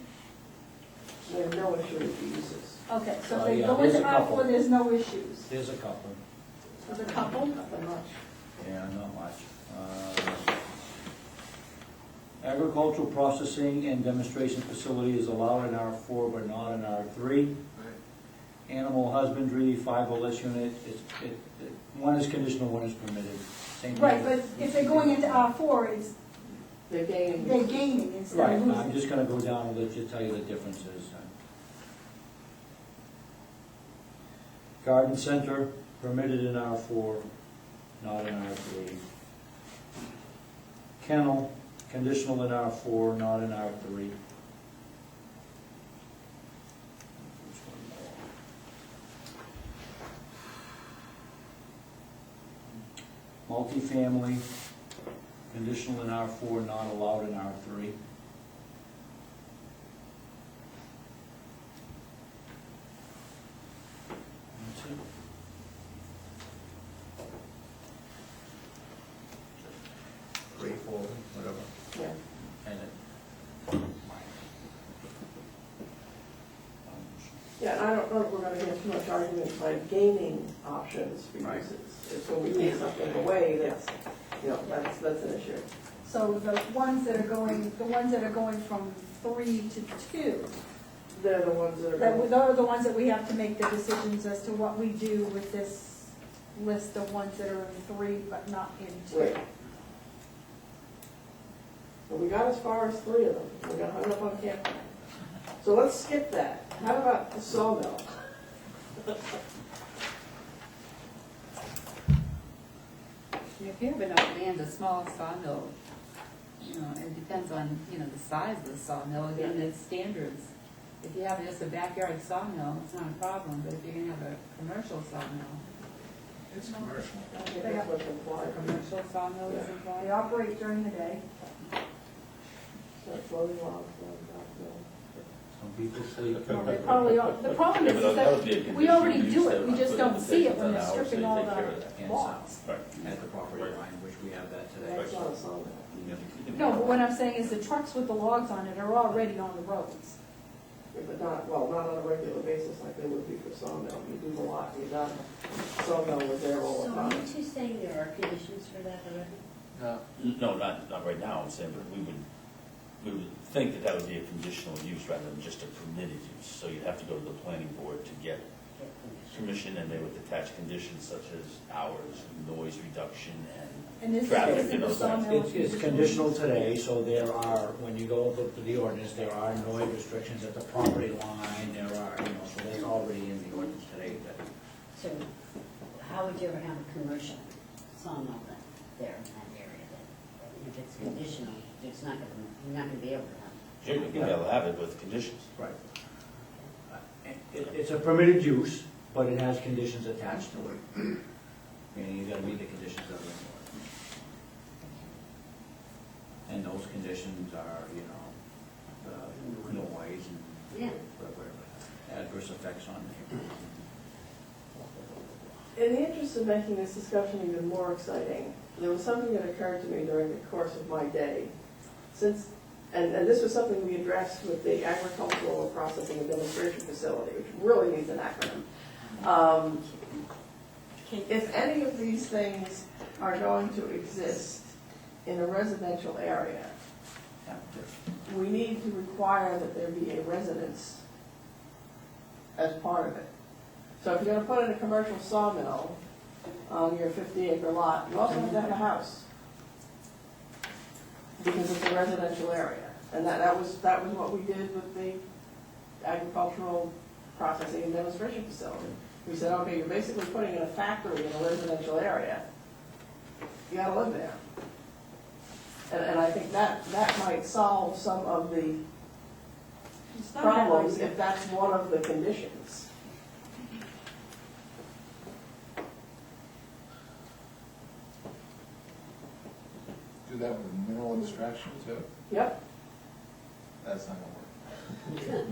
There's no issue with the uses. Okay, so if Oh, they yeah, go there's into a couple. R4, there's no issues. There's a couple. There's a couple? Nothing much. Yeah, not much. Agricultural processing and demonstration facility is allowed in R4 but not in R3. Animal husbandry, 5 or less unit, one is conditional, one is permitted. Same thing. Right, but if they're going into R4, They're gaining. they're gaining instead Right, of losing. I'm just gonna go down and let you tell you the differences. Garden center, permitted in R4, not in R3. Kennel, conditional in R4, not in R3. Multifamily, conditional in R4, not allowed in R3. That's it. Three, 4, whatever. Yeah. And it. Yeah, and I don't know if we're gonna get too much argument by gaining options, because it's when we take something away, that's an issue. So the ones that are going from 3 to 2, They're the ones that are. those are the ones that we have to make the decisions as to what we do with this list of ones that are in 3 but not in 2. Right. But we got as far as 3 of them, we got hung up on campground. So let's skip that. How about the sawmill? If you have enough land, a small sawmill, you know, it depends on, you know, the size of the sawmill, again, there's standards. If you have just a backyard sawmill, it's not a problem, but if you're gonna have a commercial sawmill, It's commercial. They have- commercial sawmill is They implied. operate during the day. So floating logs, Some people sleep. Well, they probably, the problem Yeah, is but that would be a that we conditional already use do that it, we I'm just putting don't see it limitations when on they're hours, so stripping you all take care of the that. And lots. south, Right. at the property line, which we have that today. that's not a sawmill. No, but what I'm saying is the trucks with the logs on it are already on the roads. Yeah, but not, well, not on a regular basis like they would be for sawmill. You do the lot, you're done. Sawmill was there all So the are time. you two saying there are conditions for that already? No, No, not right now, I'm saying, but we would think that that would be a conditional use rather than just a permitted use. So you'd have to go to the planning board to get Get conditions. permission, and they would attach conditions such as hours, noise reduction, And this Traffic, is you know, the sawmill. It's conditional today, so there are, when you go to the ordinance, there are noise restrictions at the property line, there are, you know, so that's already in the ordinance today. So how would you ever have a commercial sawmill then, there in that area then? If it's conditional, it's not gonna, you're not gonna be able to have it. you're going to be able to have it with conditions. Right. It's a permitted use, but it has conditions attached to it. Meaning you gotta meet the conditions of the ordinance. And those conditions are, you know, the noise and Yeah. whatever, adverse effects on the. In the interest of making this discussion even more exciting, there was something that occurred to me during the course of my day. Since, and this was something we addressed with the Agricultural Processing and Demonstration Facility, which really needs an acronym. If any of these things are going to exist in a residential area, we need to require that there be a residence as part of it. So if you're gonna put in a commercial sawmill on your 50-acre lot, you also have to have a house. Because it's a residential area. And that was what we did with the agricultural processing and demonstration facility. We said, okay, you're basically putting in a factory in a residential area. You gotta live there. And I think that might solve some of the It's not a bad problems idea. if that's one of the conditions. do that with mineral extraction too? Yep. That's not gonna work.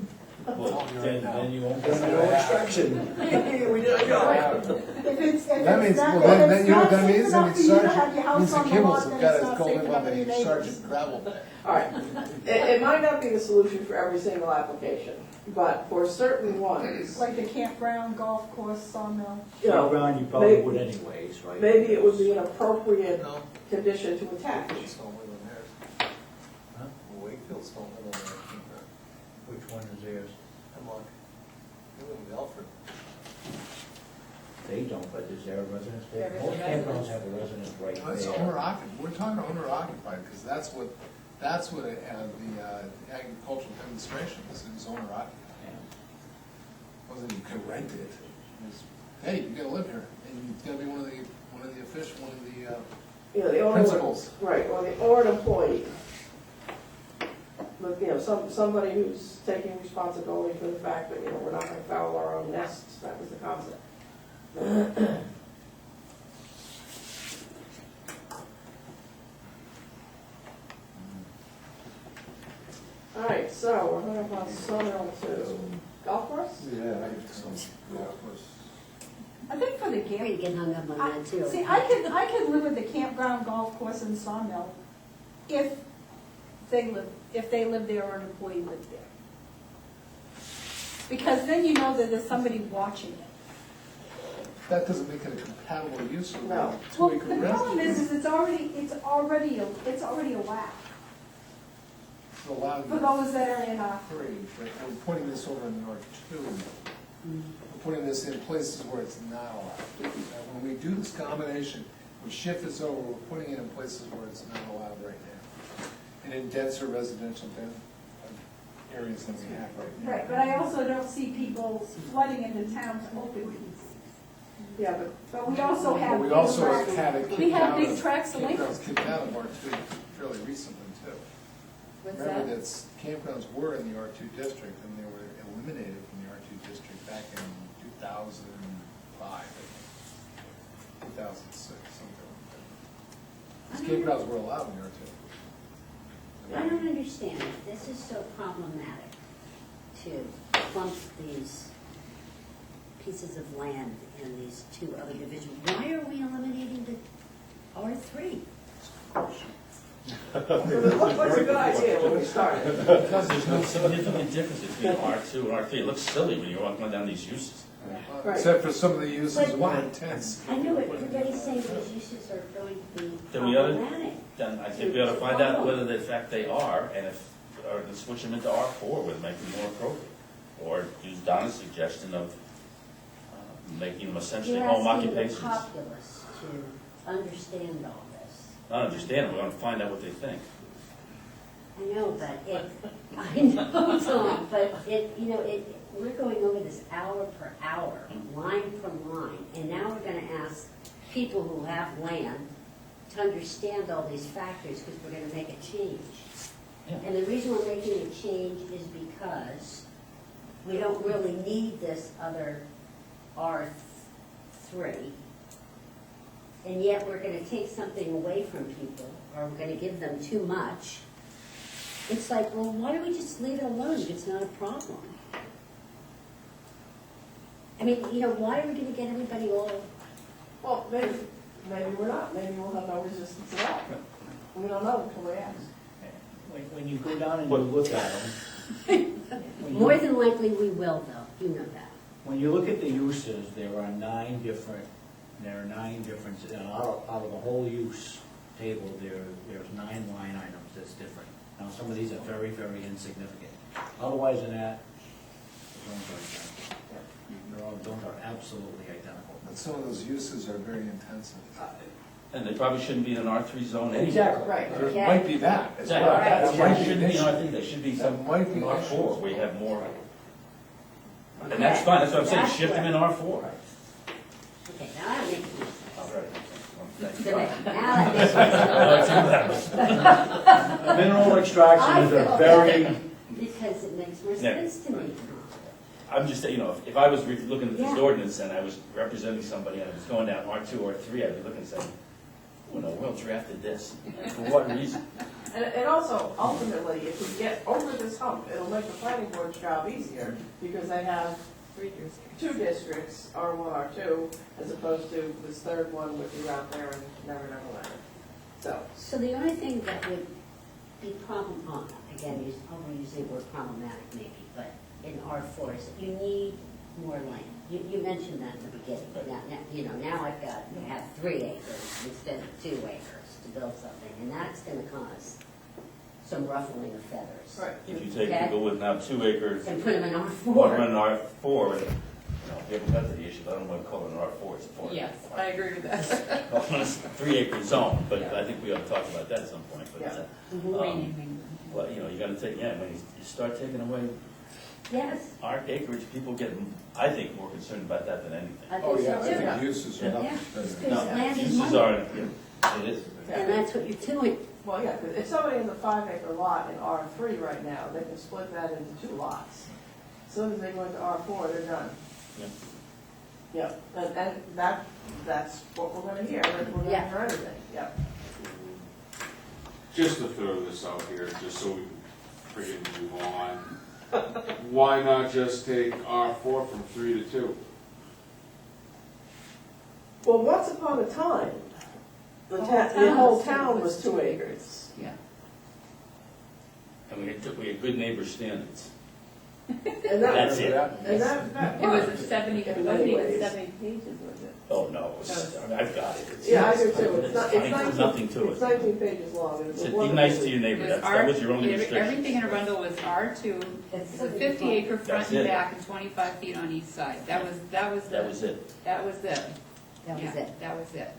Well, then you won't get no extraction. We did a job. If That means, it's not, well, then if it's you know not what that safe means? enough for you to have your house Means the on the Kimmels lot, have then got it's to not go safe live enough on for your the neighbors. sergeant gravel pit. All right. It might not be the solution for every single application, but for certain ones, Like the campground, golf course, sawmill. you know, Around you probably would anyways, right? maybe it would be an appropriate No, condition to attach. Wakefield's don't live in theirs. Huh? Wakefield's don't live on their campground. Which one is theirs? Hemlock. They live in Belford. They don't, but is there a residence there? There is a Most campgrounds residence. have a residence right Oh, it's there. owner occupied, we're talking owner occupied, because that's what the agricultural demonstration is owner occupied. Yeah. Wasn't you could rent it, it's, hey, you gotta live here, and you've gotta be one of the official, one of the, You know, the owner, principals. right, or an employee. But, you know, somebody who's taking responsibility for the fact that, you know, we're not gonna foul our own nests, that was the concept. All right, so we're going from sawmill to golf course? Yeah, I think so. Yeah, of course. I think for the You're gonna camp, get hung up on that too. see, I could live with the campground, golf course and sawmill if they live there or an employee lived there. Because then you know that there's somebody watching it. That doesn't make it a compatible use with No. a Well, 2 acre the problem residence. is it's already allowed It's allowed for those that are in R3. Right, we're putting this over in R2. We're putting this in places where it's not allowed. And when we do this combination, we shift this over, we're putting it in places where it's not allowed right now. And in denser residential areas than we have right now. Right, but I also don't see people flooding into towns open piece. Yeah, But we also have. But we also big had tracts. it kicked We have out big of- tracts of land. Campgrounds kicked out of R2 fairly recently too. What's Remember that? that campgrounds were in the R2 district and they were eliminated from the R2 district back in 2005, 2006, something like that. These campgrounds were allowed in the R2. I don't understand, if this is so problematic to clump these pieces of land in these two other divisions, why are we eliminating the R3? what's a good idea when we started? Because there's no significant difference between R2 and R3. It looks silly when you're walking down these uses. Right. Except for some of the uses But- were intense. I know it, everybody's saying these uses are going to be Then we ought to- problematic. Then I think we ought to find out whether in fact they are, and if, or to switch them into R4 would make them more appropriate. Or use Donna's suggestion of making them essentially You're home asking the occupations. populace to understand all this. I understand, we want to find out what they think. I know, but it, I know, Tom, but it, you know, it, we're going over this hour per hour, line per line, and now we're gonna ask people who have land to understand all these factors, because we're gonna make a change. Yeah. And the reason we're making a change is because we don't really need this other R3, and yet we're gonna take something away from people, or we're gonna give them too much. It's like, well, why don't we just leave it alone if it's not a problem? I mean, you know, why are we gonna get everybody all, Well, maybe we're not, maybe we'll have no resistance at all. We don't know until we ask. When you go down and you look at them, more than likely we will though, you know that. when you look at the uses, there are nine different, and out of the whole use table, there's 9 line items that's different. Now, some of these are very, very insignificant. Otherwise than that, the zones are identical. Zones are absolutely identical. And some of those uses are very intensive. And they probably shouldn't be in an R3 zone anyway. Exactly. Right. There Okay. might be that as Exactly. well. Right. That They might be shouldn't an be in issue. R3, they should be That some might be in an issue. R4, we have more. And that's fine, that's what I'm saying, That's shift them in R4. Okay, now that makes more sense. All right. Well, thank you. Good. Now that makes more sense. Mineral extraction is a very, Because it makes more Yeah. sense to me. I'm just saying, you know, if I was looking at this Yeah. ordinance and I was representing somebody and I was going down R2 or R3, I'd be looking and saying, who in the world drafted this? For what reason? And also, ultimately, if we get over this hump, it'll make the planning board's job easier, because they have 2 districts, R1, R2, as opposed to this third one, which is out there and never land. So, The only thing that would be again, overusing the word problematic maybe, but in R4 is that you need more land. You mentioned that in the beginning. Now I've got, you have 3 acres instead of 2 acres to build something, and that's gonna cause some ruffling of feathers. right. If you take Okay. people with now 2 acres, And put them in one R4. in R4, and, you know, we haven't got to the issue, but I don't want to call it an R4, it's a 4. Yes. I agree with that. Well, it's a 3-acre zone, but I think we ought to talk about that at some point. But, Yeah. Mhm. Renaming. well, you know, you gotta take, when you start taking away Yes. our acreage, people get, I think, more concerned about that than anything. I Oh, think yeah, I so too. think uses are Yeah. nothing. Yeah, better. because No, land is uses money, are, it is. and that's what you're doing. Well, yeah, 'cause if somebody has a 5-acre lot in R3 right now, they can split that into 2 lots. As soon as they go into R4, they're done. Yeah. Yep, and that's what we're gonna hear, we're gonna Yeah. hear everything, yep. Just to throw this out here, just so we can friggin' move on, why not just take R4 from 3 to 2? Well, once upon a time, the The whole town was 2 acres. Yeah. And we had good neighbor standards. And that That's was, it. and that It was worked. a 70, it In wasn't many even ways. 70 pages, was it? Oh, no, I've got it. It's- Yeah, I do too, it's not, it's There's nothing to It's it. 19 pages long. It was Said, a be nice to your It neighbor, was that was your only everything restriction. in Arundel was R2, it's a 50-acre front That's and it. back and 25 feet on each side. That was That was it. That was it. That was Yeah, it. That was it.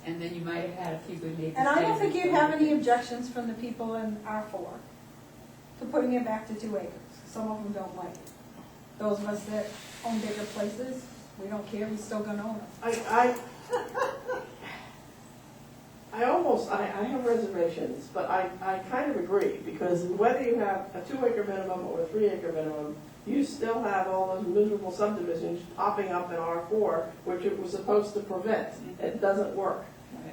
And then you might have had a few good neighbors. And I don't saying think you'd have any objections from the people in R4 to putting it back to 2 acres. Some of them don't like it. Those of us that own bigger places, We don't care, he's still gonna own it. I have reservations, but I kind of agree, because whether you have a 2 acre minimum or a 3 acre minimum, you still have all those miserable subdivisions popping up in R4, which it was supposed to prevent. It doesn't work.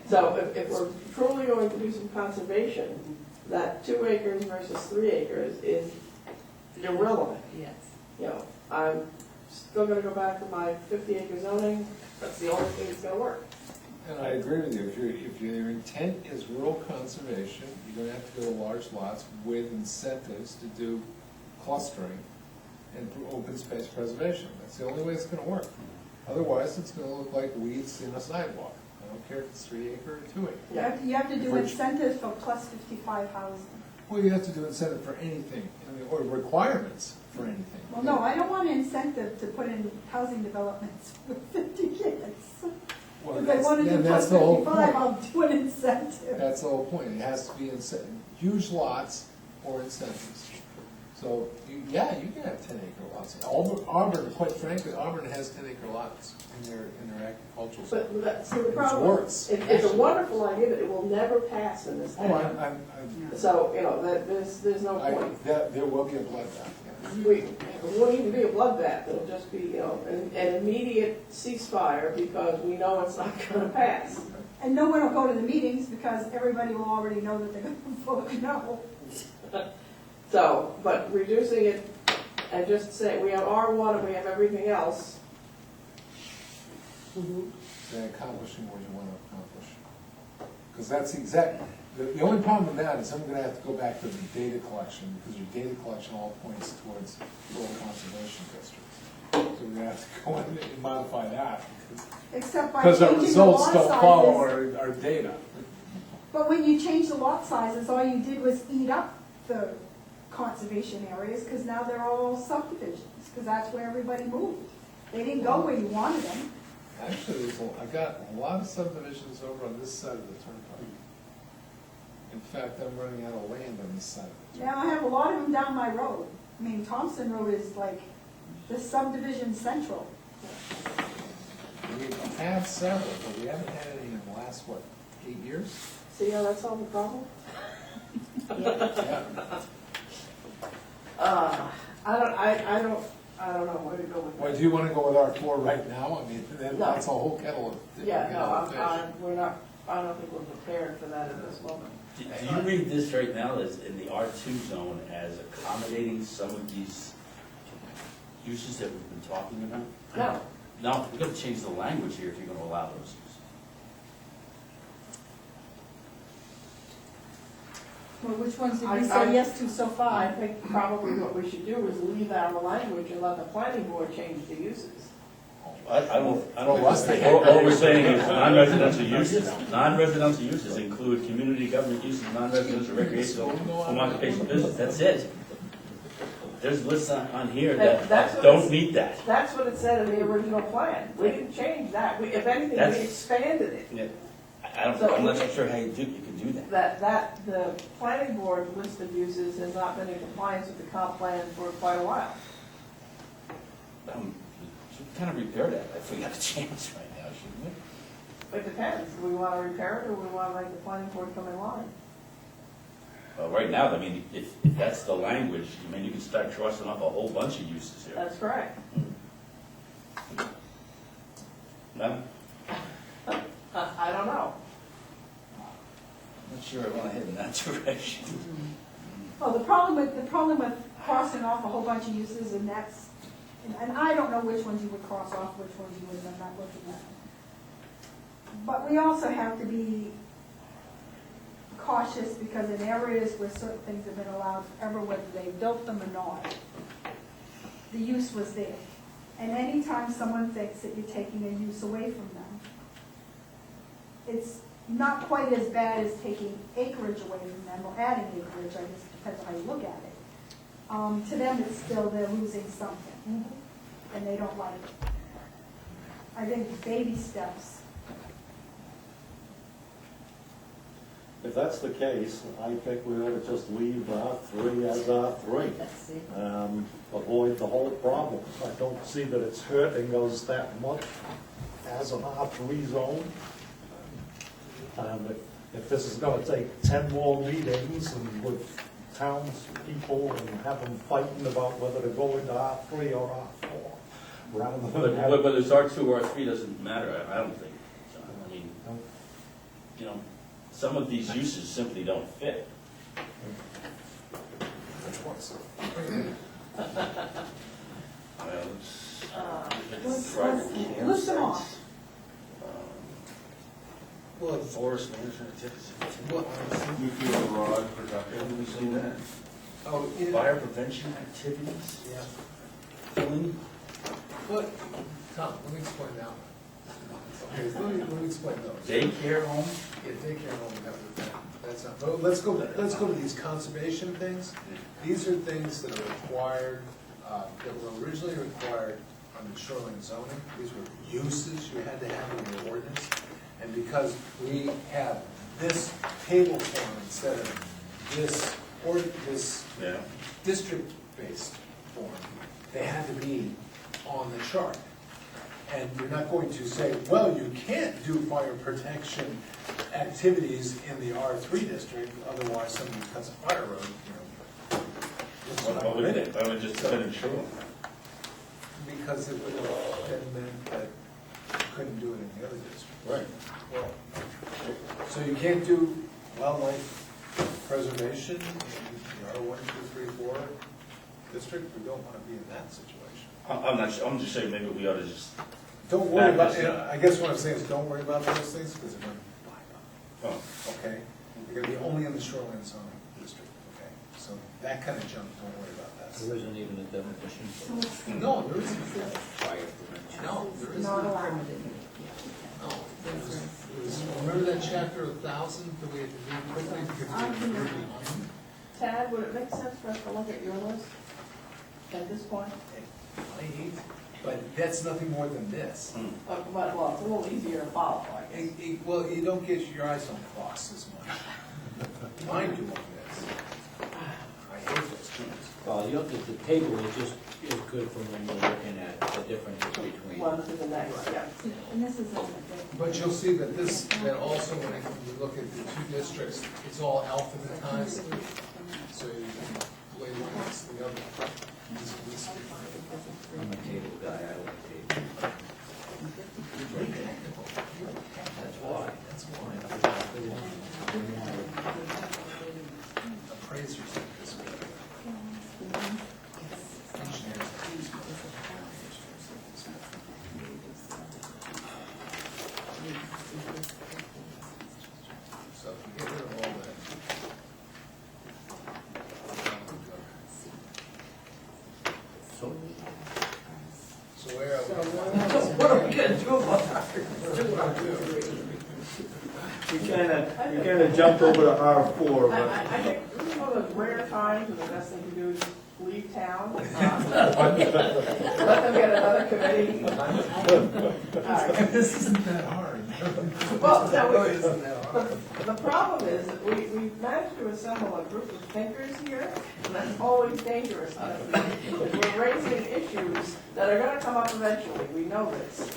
So if we're truly going to do some conservation, that 2 acres versus 3 acres is irrelevant. Yes. You know, I'm still gonna go back to my 50 acre zoning, that's the only thing that's gonna work. And I agree with you, if your intent is rural conservation, you're gonna have to go to large lots with incentives to do clustering and open space preservation. That's the only way it's gonna work. Otherwise, it's gonna look like weeds in a sidewalk. I don't care if it's 3 acre or 2 acre. You have to do For- incentives for plus 55 housing. Well, you have to do incentive for anything, or requirements for anything. Well, no, I don't want an incentive to put in housing developments with 50 kids. Well, If they want to do and plus that's the whole 55, point. I'll do an incentive. That's the whole point, it has to be huge lots or incentives. So, you can have 10 acre lots. Auburn, quite frankly, Auburn has 10 acre lots in their agricultural zone. But that's the It's problem. worse. It's a wonderful idea, but it will never pass in this Oh, town. So, you know, there's no point. there will be a bloodbath, yeah. It won't even be a bloodbath, it'll just be, you know, an immediate ceasefire, because we know it's not gonna pass. And no one will go to the meetings because everybody will already know that they're going to vote no. So, but reducing it and just say, we have R1 and we have everything else. They're accomplishing what you want to accomplish. Because that's the only problem with that is I'm gonna have to go back to the data collection, because your data collection all points towards rural conservation districts. So we're gonna have to go in and modify that, Except by because our changing the results lot don't follow sizes. our data. But when you change the lot sizes, all you did was eat up the conservation areas, because now they're all subdivisions, because that's where everybody moved. They didn't go where you wanted them. Actually, I got a lot of subdivisions over on this side of the turnpike. In fact, I'm running out of land on this side of the Now, I have a lot of them down my road. I mean, Thompson Road is like the subdivision central. We have several, but we haven't had any in the last, 8 years? See how that solved the problem? Yeah. I don't know where to go with Well, that. do you want to go with R4 right now? I mean, that's a whole kettle of. Yeah, kettle of no, fish. we're not, I don't think we're prepared for that at this moment. Do you read this right now as in the R2 zone as accommodating some of these uses that we've been talking about? No, No, we're gonna change the language here if you're gonna allow those uses. Well, which ones did I- we I- say yes to so I far? think probably what we should do is leave our language and let the planning board change the uses. I don't, Well, all we're saying is non-residential uses. Non-residential uses include community government uses, non-residential recreational, home occupation business, that's it. There's lists on here That's that what don't it's- meet that. That's what it said in the original plan. We didn't change that. If anything, we That's- expanded it. Yeah, I'm not sure how you can do that. The planning board list of uses has not been in compliance with the comp plan for quite a while. Should kind of repair that if we got a chance right now, shouldn't we? It depends. Do we want to repair it or we want to make the planning board come in line? Well, right now, I mean, if that's the language, I mean, you can start crossing off a whole bunch of uses here. That's correct. No? I don't know. I'm not sure I want to head in that direction. Well, the problem with crossing off a whole bunch of uses, and that's, and I don't know which ones you would cross off, which ones you wouldn't, I'm not looking at them. But we also have to be cautious, because in areas where certain things have been allowed forever, whether they built them or not, the use was there. And anytime someone thinks that you're taking a use away from them, it's not quite as bad as taking acreage away from them or adding acreage, I guess it depends on how you look at it. To them, it's still, they're losing something, and they don't like it. I think baby steps. if that's the case, I think we ought to just leave R3 as R3. That's it. Avoid the whole problem. I don't see that it's hurting us that much as an R3 zone. If this is gonna take 10 more meetings and with townspeople and have them fighting about whether to go into R3 or R4, rather But than have. whether it's R2 or R3 doesn't matter, I don't think. John. I mean, you know, some of these uses simply don't fit. Which ones? Well, Let's private list them campsites, off. Well, Forest management activities. What? Nuclear rod production. Where do we see that? Oh, yeah. Fire prevention activities? Yeah. Killing? What, Tom, let me explain that one. Okay, let me explain those. Daycare home? Yeah, daycare home, that's not, but let's go to these conservation things. These are things that are required, that were originally required under shoreline zoning. These were uses you had to have in your ordinance. And because we have this table form instead of this, or this Yeah. district-based form, they had to be on the chart. And you're not going to say, well, you can't do fire protection activities in the R3 district, otherwise somebody cuts a fire road, you know. it's not What would permitted. it, I would just put in shoreline. Because it would have been meant that you couldn't do it in the other district. Right. Well, so you can't do wildlife preservation in the R1, 2, 3, 4 district? We don't want to be in that situation. I'm not sure, I'm just saying maybe we ought to just, Don't worry about, I guess what I'm saying is don't worry about those things because they're going to fly up, oh, okay? They're going to be only in the shoreline zoning district, okay? So that kind of junk, don't worry about that. There isn't even a definition for No, there isn't. fire prevention. No, there isn't. Not allowed. No. Remember that chapter 1,000 that we had to read quickly because we were behind? Tad, would it make sense for us to look at your list at this point? But that's nothing more than this. Well, it's a little easier to follow, I guess. Well, you don't get, your eyes don't cross as much. Mine do on this. I hate those charts. Well, you know, the table is just, is good for when you're looking at the differences between. One to the next, yeah. And this is a, But you'll see that this, that also when you look at the two districts, it's all alphabetized. So you can label one next to the other. I'm a table guy, I like tables. That's why. That's why. Appraisers like this. Engineers. So if you get rid of all that. So where are we? What are we gonna do about that? We kinda jumped over to R4, but I think this is one of those rare times when the best thing to do is leave town. Let them get another committee. This isn't that hard. Well, no, No, it isn't that hard. the problem is that we've managed to assemble a group of thinkers here, and that's always dangerous. Because we're raising issues that are gonna come up eventually, we know this.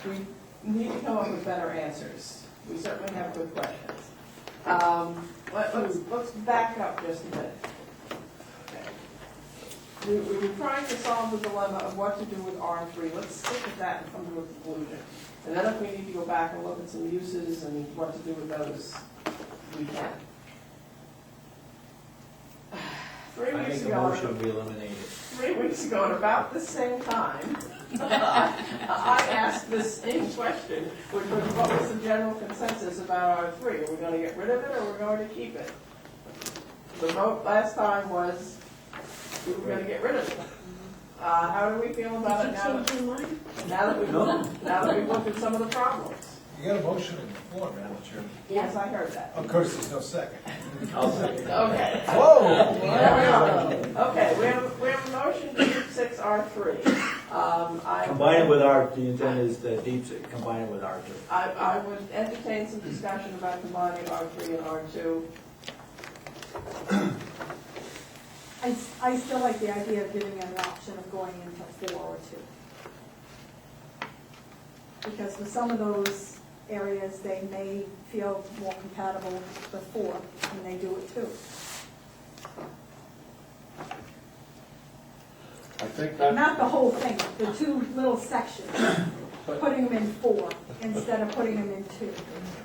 We need to come up with better answers. We certainly have good questions. Let's back up just a minute. Okay. We were trying to solve the dilemma of what to do with R3. Let's stick with that and come to a conclusion. And then if we need to go back and look at some uses and what to do with those, we can. 3 I weeks make a ago, motion, we eliminate it. 3 weeks ago, at about the same time, I asked this same question, which was what was the general consensus about R3? Are we gonna get rid of it or we're going to keep it? The vote last time was we were gonna get rid of it. How do we feel about it now that we've looked at some of the problems? You got a motion on the floor, Madam Chairman. Yes, I heard that. Of course, there's no second. I'll second. Okay. Whoa! There we are. Okay, we have a motion to keep 6R3. Combine it with R, the intent is the deep, combine it with R2. I would entertain some discussion about combining R3 and R2. I still like the idea of giving an option of going into 4 or 2. Because for some of those areas, they may feel more compatible with 4, and they do it too. I think that, Not the whole thing, the 2 little sections, putting them in 4 instead of putting them in 2.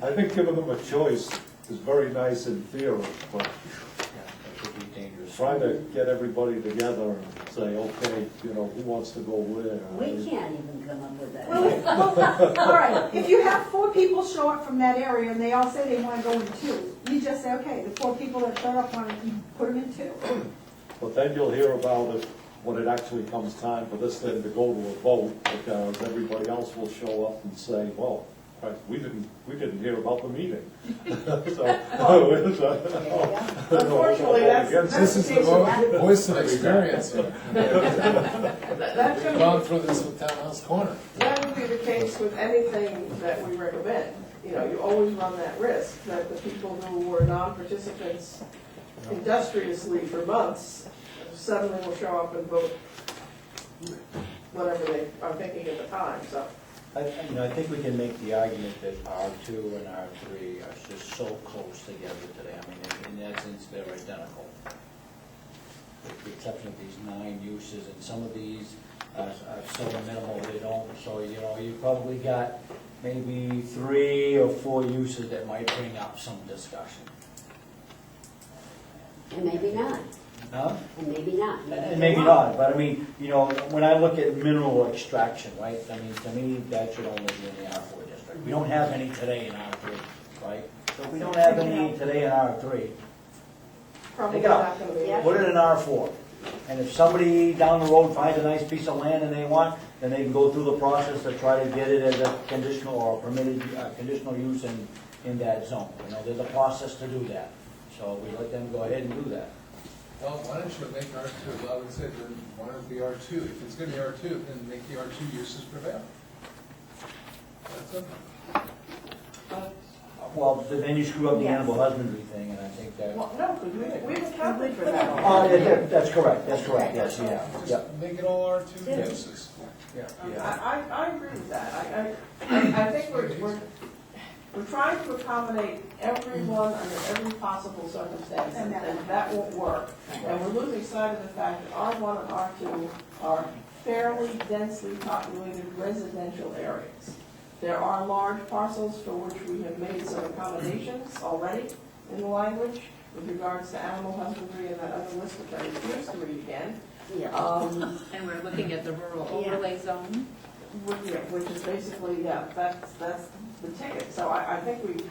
I think giving them a choice is very nice in theory, but That could be dangerous. trying to get everybody together and say, okay, you know, who wants to go where? We can't even come up with that. Well, all right, if you have 4 people show up from that area and they all say they want to go in 2, you just say, okay, the 4 people that showed up want to put them in 2. But then you'll hear about it when it actually comes time for this thing to go to a vote, because everybody else will show up and say, well, Christ, we didn't hear about the meeting. Unfortunately, that's This is the the case with voice of experience here. that's We've gonna gone through this with Townhouse Corner. That would be the case with anything that we recommend. You know, you always run that risk that the people who were non-participants industriously for months suddenly will show up and vote whatever they are thinking at the time, so. I think we can make the argument that R2 and R3 are just so close together today. I mean, in essence, they're identical. With the exception of these 9 uses, and some of these are so minimal, they don't, so, you know, you probably got maybe 3 or 4 uses that might bring up some discussion. And maybe not, Huh? and maybe not. And maybe not, but I mean, you know, when I look at mineral extraction, right, I mean, to me, that should only be in the R4 district. We don't have any today in R3, right? So if we don't have any today in R3, Probably Take it out. not gonna be. Yeah. put it in R4. And if somebody down the road finds a nice piece of land and they want, then they can go through the process to try to get it as a conditional or permitted, conditional use in that zone. You know, there's a process to do that. So we let them go ahead and do that. Well, why don't you make R2, I would say, then why don't it be R2? If it's gonna be R2, then make the R2 uses prevail. That's it. Well, then you screw up the animal husbandry thing, and I think that. Well, no, because we've accounted for that. Oh, that's correct, yes, yeah, yeah. Just make it all R2 Yeah. uses. I agree with that. I think we're trying to accommodate everyone under every possible circumstance, and that won't work. And we're losing sight of the fact that R1 and R2 are fairly densely populated residential areas. There are large parcels for which we have made some accommodations already in the language with regards to animal husbandry and that other list which I refuse to read again. Yeah. And we're looking at the rural overlay zone. Which is basically, that's the ticket. So I think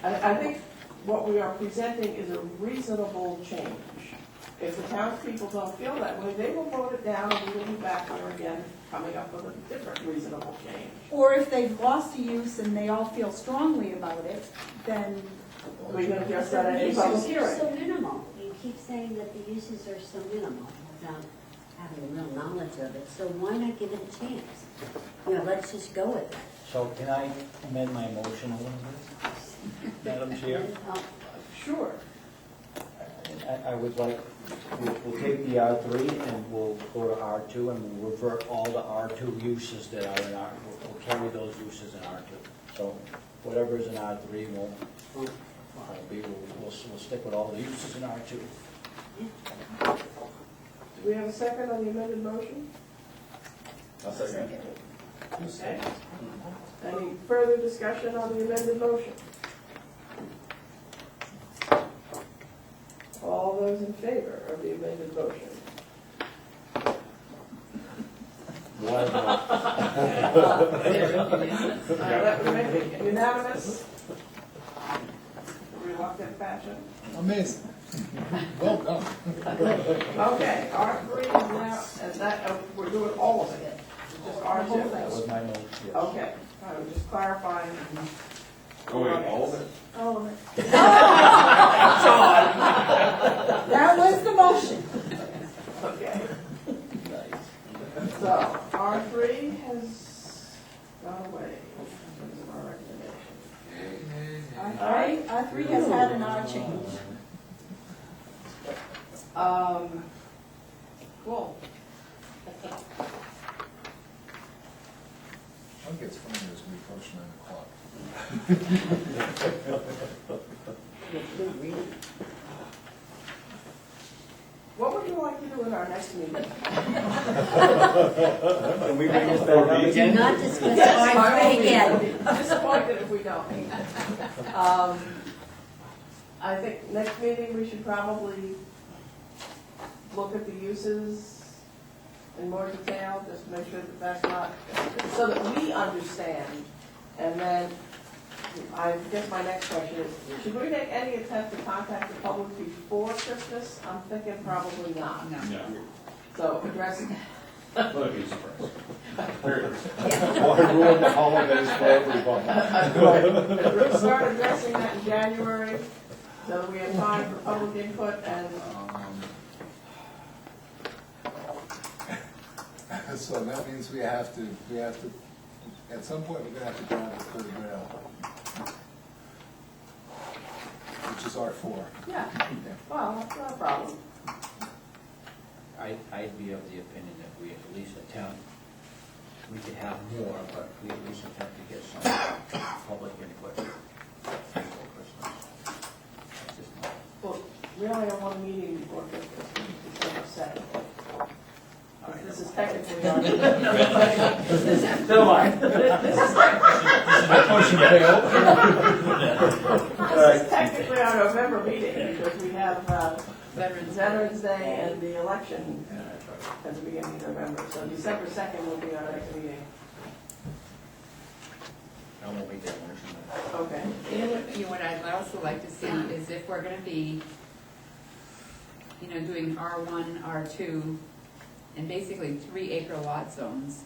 I think what we are presenting is a reasonable change. If the townspeople don't feel that way, they will vote it down, and we will be back here again, coming up with a different reasonable change. Or if they've lost a use and they all feel strongly about it, then We're gonna just set The a uses public are hearing. so minimal. You keep saying that the uses are so minimal without having real knowledge of it, so why not give it a chance? You know, let's just go with it. So can I amend my motion a little bit, Madam Chair? Sure. I would like, we'll take the R3 and we'll go to R2 and we'll revert all the R2 uses that are in R, we'll carry those uses in R2. So whatever is in R3 won't be, we'll stick with all the uses in R2. Do we have a second on the amended motion? I'll second it. Okay. Any further discussion on the amended motion? All those in favor of the amended motion? That would make it unanimous. Reluctant fashion. Amazing. Well done. Okay, R3 is now, and that, we're doing all of it, just R2. That was my motion, yes. Okay, I was just clarifying. Oh, wait, all of it? all of it. That was the motion. Okay. So, R3 has had an R change. Cool. What gets funnier as we approach 9 o'clock. What would you like to do at our next meeting? Can we bring this back up Do again? not discuss R3 again. Disappointed if we don't. I think next meeting, we should probably look at the uses in more detail, just to make sure that that's not, so that we understand. And then, I guess my next question is, should we make any attempt to contact the public before Christmas? I'm thinking probably not. No. No. So address, That'd be a surprise. Why ruin the holidays for everybody? start addressing that in January, so that we have time for public input and, So that means we have to, at some point, we're gonna have to go on the third rail, which is R4. yeah, well, that's not a problem. I'd be of the opinion that we at least attempt, we could have more, but we at least attempt to get some public input before Christmas. That's just my- Well, we only have one meeting before Christmas, December 7th. This is technically our. So am I. This is technically our November meeting, because we have Veterans Day and the election at the beginning of November. So December 2nd will be our next meeting. I won't make that motion. Okay. What I'd also like to see is if we're gonna be, doing R1, R2, and basically 3-acre lot zones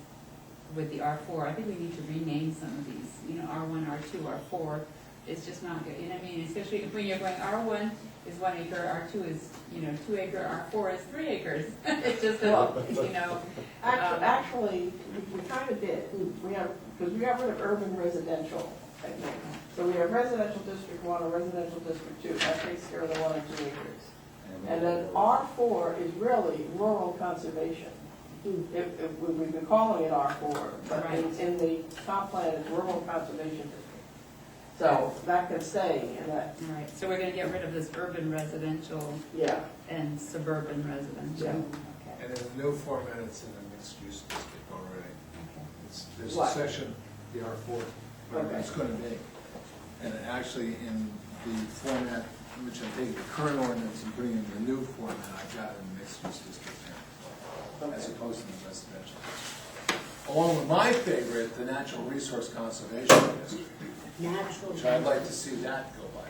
with the R4, I think we need to rename some of these, R1, R2, R4. It's just not good, you know what I mean? Especially when you're going R1 is 1 acre, R2 is, 2 acre, R4 is 3 acres. It's just, Actually, we kind of did. Because we got rid of urban residential, I think. So we have residential district 1 or residential district 2. That takes care of the 1 and 2 acres. And then R4 is really rural conservation. We've been calling it R4, but in the comp plan, it's rural conservation district. So that can stay in that, all right, so we're gonna get rid of this urban residential yeah. and suburban residential. Okay. And in the new format, it's in a mixed-use district already. There's a What? section, the R4, where Okay. it's gonna be. And actually, in the format, which I take the current ordinance and putting in the new format, I've got a mixed-use district there, as Okay. opposed to the residential. Along with my favorite, the natural resource conservation district, Natural. which I'd like to see that go by.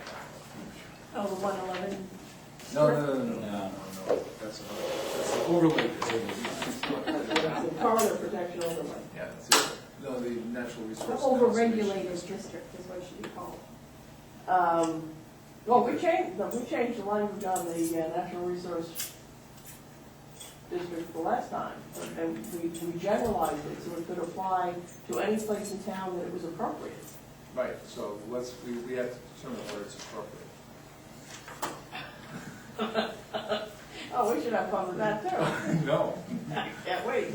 Oh, the 111. No, that's the overlay district. The corridor protection overlay. Yeah, that's it. No, the natural The resource. overregulated district is what it should be called. Well, we changed the language on the natural resource district the last time. And we generalized it so it could apply to any place in town that it was appropriate. Right, so we have to determine where it's appropriate. Oh, we should have fun with that too. No, Can't wait.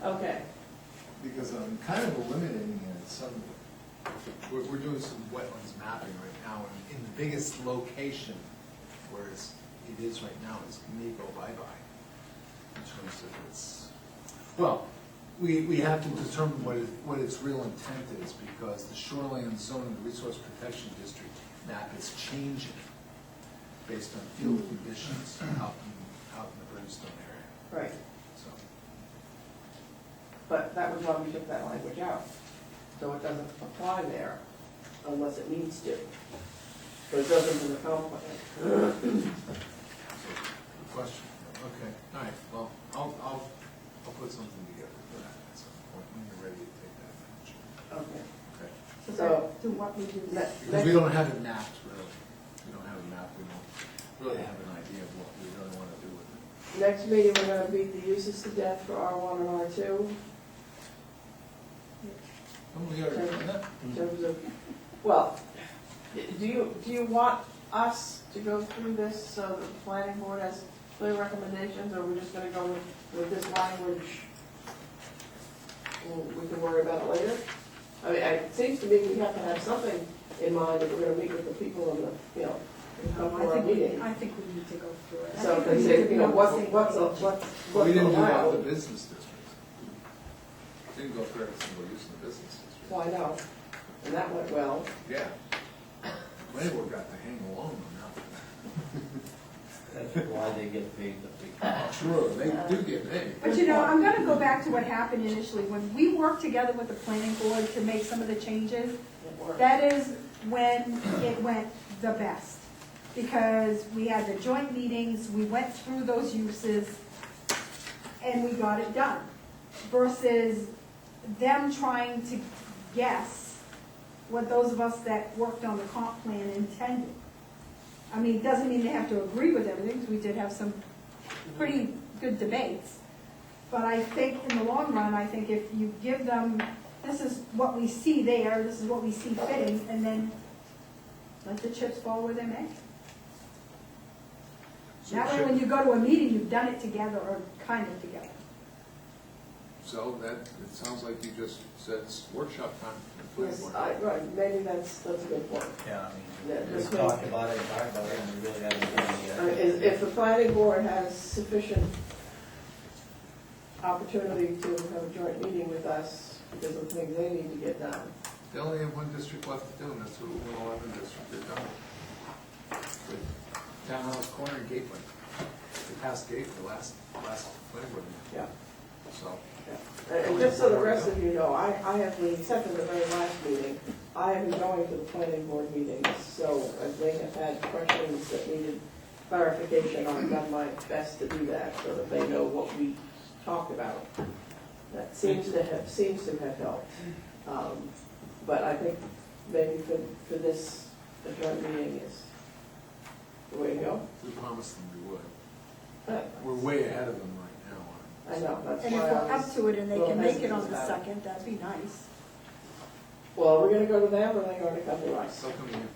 Okay. because I'm kind of eliminating we're doing some wetlands mapping right now, and in the biggest location where it is right now is Nico Bye-Bye. In terms of we have to determine what its real intent is, because the shoreline zone and the resource protection district map is changing based on field conditions out in the Brimstone area, Right. so. But that was why we took that language out. So it doesn't apply there unless it needs to. But it doesn't in the comp plan. Good question. Okay, all right, well, I'll put something together for that at some point when you're ready to take that action. Okay. Okay. So, To what we do next, Because we don't have it mapped, really. We don't have it mapped, we don't really have an idea of what we really want to do with it. next meeting, we're gonna beat the uses to death for R1 and R2. Oh, we already done that? In terms of, well, Do you want us to go through this so that the planning board has clear recommendations, or we're just gonna go with this language? We can worry about it later? I mean, it seems to me we have to have something in mind if we're gonna meet with the people in the, come for our meeting. I think we need to go through it. I So, think we they need say, to be on the same what's Well, we didn't do that with allowed? the business districts. Didn't go through every single use in the business district. Well, I know, and that went well. Yeah. Planning board got to hang alone on That's why they get paid the big. that. True, they do get paid. But I'm gonna go back to what happened initially, when we worked together with the planning board to make some of the changes, It worked. that is when it went the best. Because we had the joint meetings, we went through those uses, and we got it done. Versus them trying to guess what those of us that worked on the comp plan intended. I mean, it doesn't mean they have to agree with everything, because we did have some pretty good debates. But I think in the long run, I think if you give them, this is what we see there, this is what we see fitting, and then let the chips fall where they may. That way, when you go to a meeting, you've done it together, or kind of together. So that, it sounds like you just said it's workshop time. for the Yes, planning board. right, maybe that's a good point. Yeah, Yeah, I mean, just we talked about it, and we really haven't done it yet. If the planning board has sufficient opportunity to have a joint meeting with us, because of things they need to get done. They only have one district left to do, and that's the Route 111 district, they're done. With Townhouse Corner and Gateway. They passed Gateway last planning board meeting, Yeah. so. And just so the rest of you know, I have been, except for the very last meeting, I have been going to the planning board meetings, so as they have had questions that needed clarification, I've done my best to do that, so that they know what we talked about. That seems to have helped. But I think maybe for this, the joint meeting is the way to go. We promised them we would. But We're way ahead of them right now on I know, that's And if why I we're up was, to it and they well, can make it hesitant on the about it. second, that'd be nice. well, we're gonna go to them, or are they going to come to us? So come you.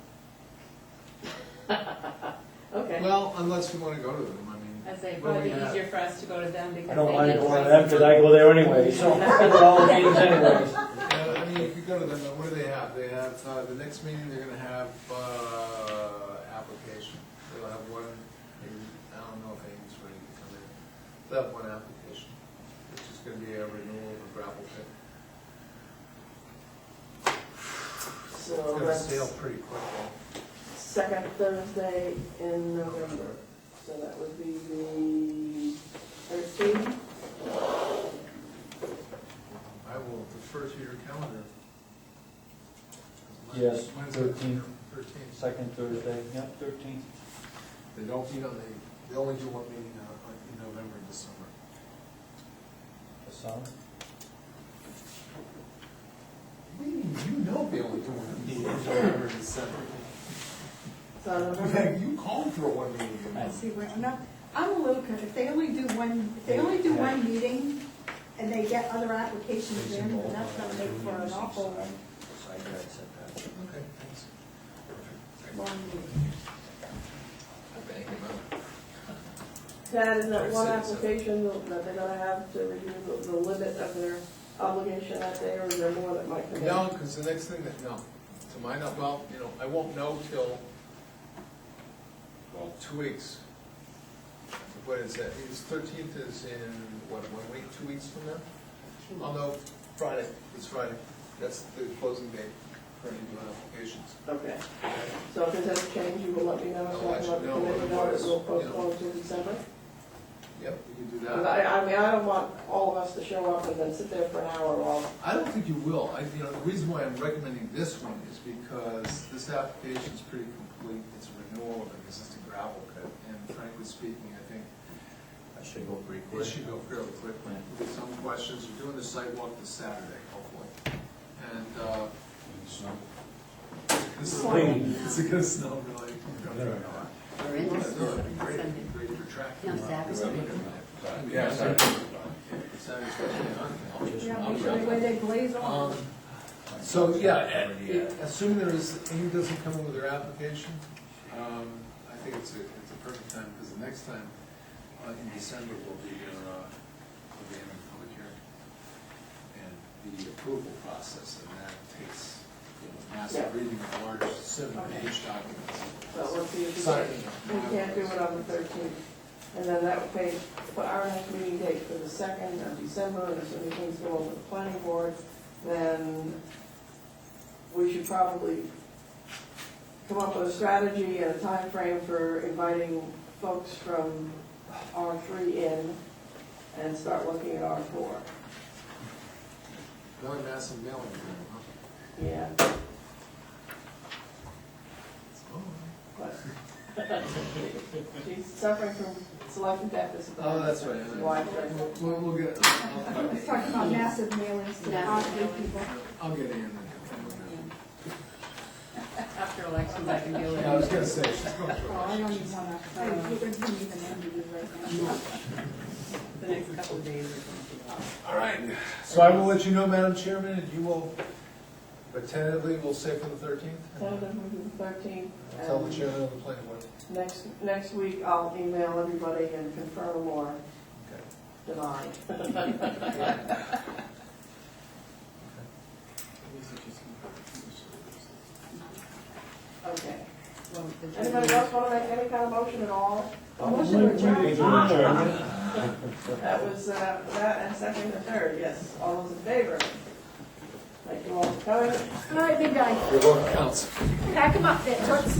Okay. Well, unless we wanna go to them, I mean. I'd say well, probably we have- easier for us to go to them because I don't they mind get going to prices. them, because I go there anyway, so I go to all the meetings anyways. Yeah, I mean, you could go to them, but what do they have? They have, the next meeting, they're gonna have, application. They'll have one, maybe, I don't know if Amy's ready to come in. They'll have one application, which is gonna be a renewal of a gravel pit. It's So gonna that's sail pretty quickly. second Thursday in November, so that would be the 13th. I will defer to your calendar. Yes, When's it? 13th. 13th. Second Thursday, yep, 13th. They don't meet on they only do one meeting in November and December. The summer. What do you mean, you know they only do one meeting in November and December? So In November, fact, you called for one meeting. Let's see, I'm a little confused, if they only do one meeting and they get other applications in, then that's gonna make for an awful Okay, thanks. long meeting. Bang him out. Tad, is that one application that they're gonna have to review the limit of their obligation that day, or is there more that might come in? No, because the next thing that, no, to my, well, I won't know till, 2 weeks. What is that? It's 13th is in, what, 1 week, 2 weeks from now? I'll know Friday, it's Friday. That's the closing date for any new applications. Okay, so if there's any change, you will let me know, so I'll I let can let you the know what committee it know that was, we'll you know. postpone to December. Yep, you can do 'Cause that. I mean, I don't want all of us to show up and then sit there for an hour while, I don't think you will. The reason why I'm recommending this one is because this application is pretty complete. It's a renewal of an existing gravel pit, and frankly speaking, I think I should go pretty it quick. should go fairly quickly. With some questions, we're doing the sidewalk this Saturday, hopefully. And, this is, it's gonna snow really. We're in this. Great, great for tracking. No, Saturday. Yeah, Saturday. Saturday's gonna be on. Yeah, make sure the way they glaze on. So, yeah, assuming Amy doesn't come in with her application, I think it's a perfect time, because the next time, in December, will be in the public hearing. And the approval process, and that takes, massive reading of large 7-page documents. So let's see if Signing. we can't do it on the 13th. And then that would pay, put our next meeting date for the 2nd of December, and as soon as things go over the planning board, then we should probably come up with a strategy and a time frame for inviting folks from R3 in and start looking at R4. Really massive mailing, huh? Yeah. But she's suffering from selective deficit. Oh, that's right. Why? We'll get, Let's talk about massive mailings to R3 people. I'll get in. After elections, I can deal with Yeah, I was it. gonna say, she's going to. Oh, I don't even wanna, I wouldn't even envy you right now. The next couple of days or something. All right, so I will let you know, Madam Chairman, and you will, but tentatively, we'll say for the 13th? Tentatively the 13th. Tell the and chairman of the planning board. Next week, I'll email everybody and confirm or Okay. deny. Okay. Well, the- Anybody else want to make any kind of motion at all? Motion to adjourn. That was, that and second and third, yes. All those in favor? Thank you all for coming. All right, big guy, Your vote counts. pack him up there, toots.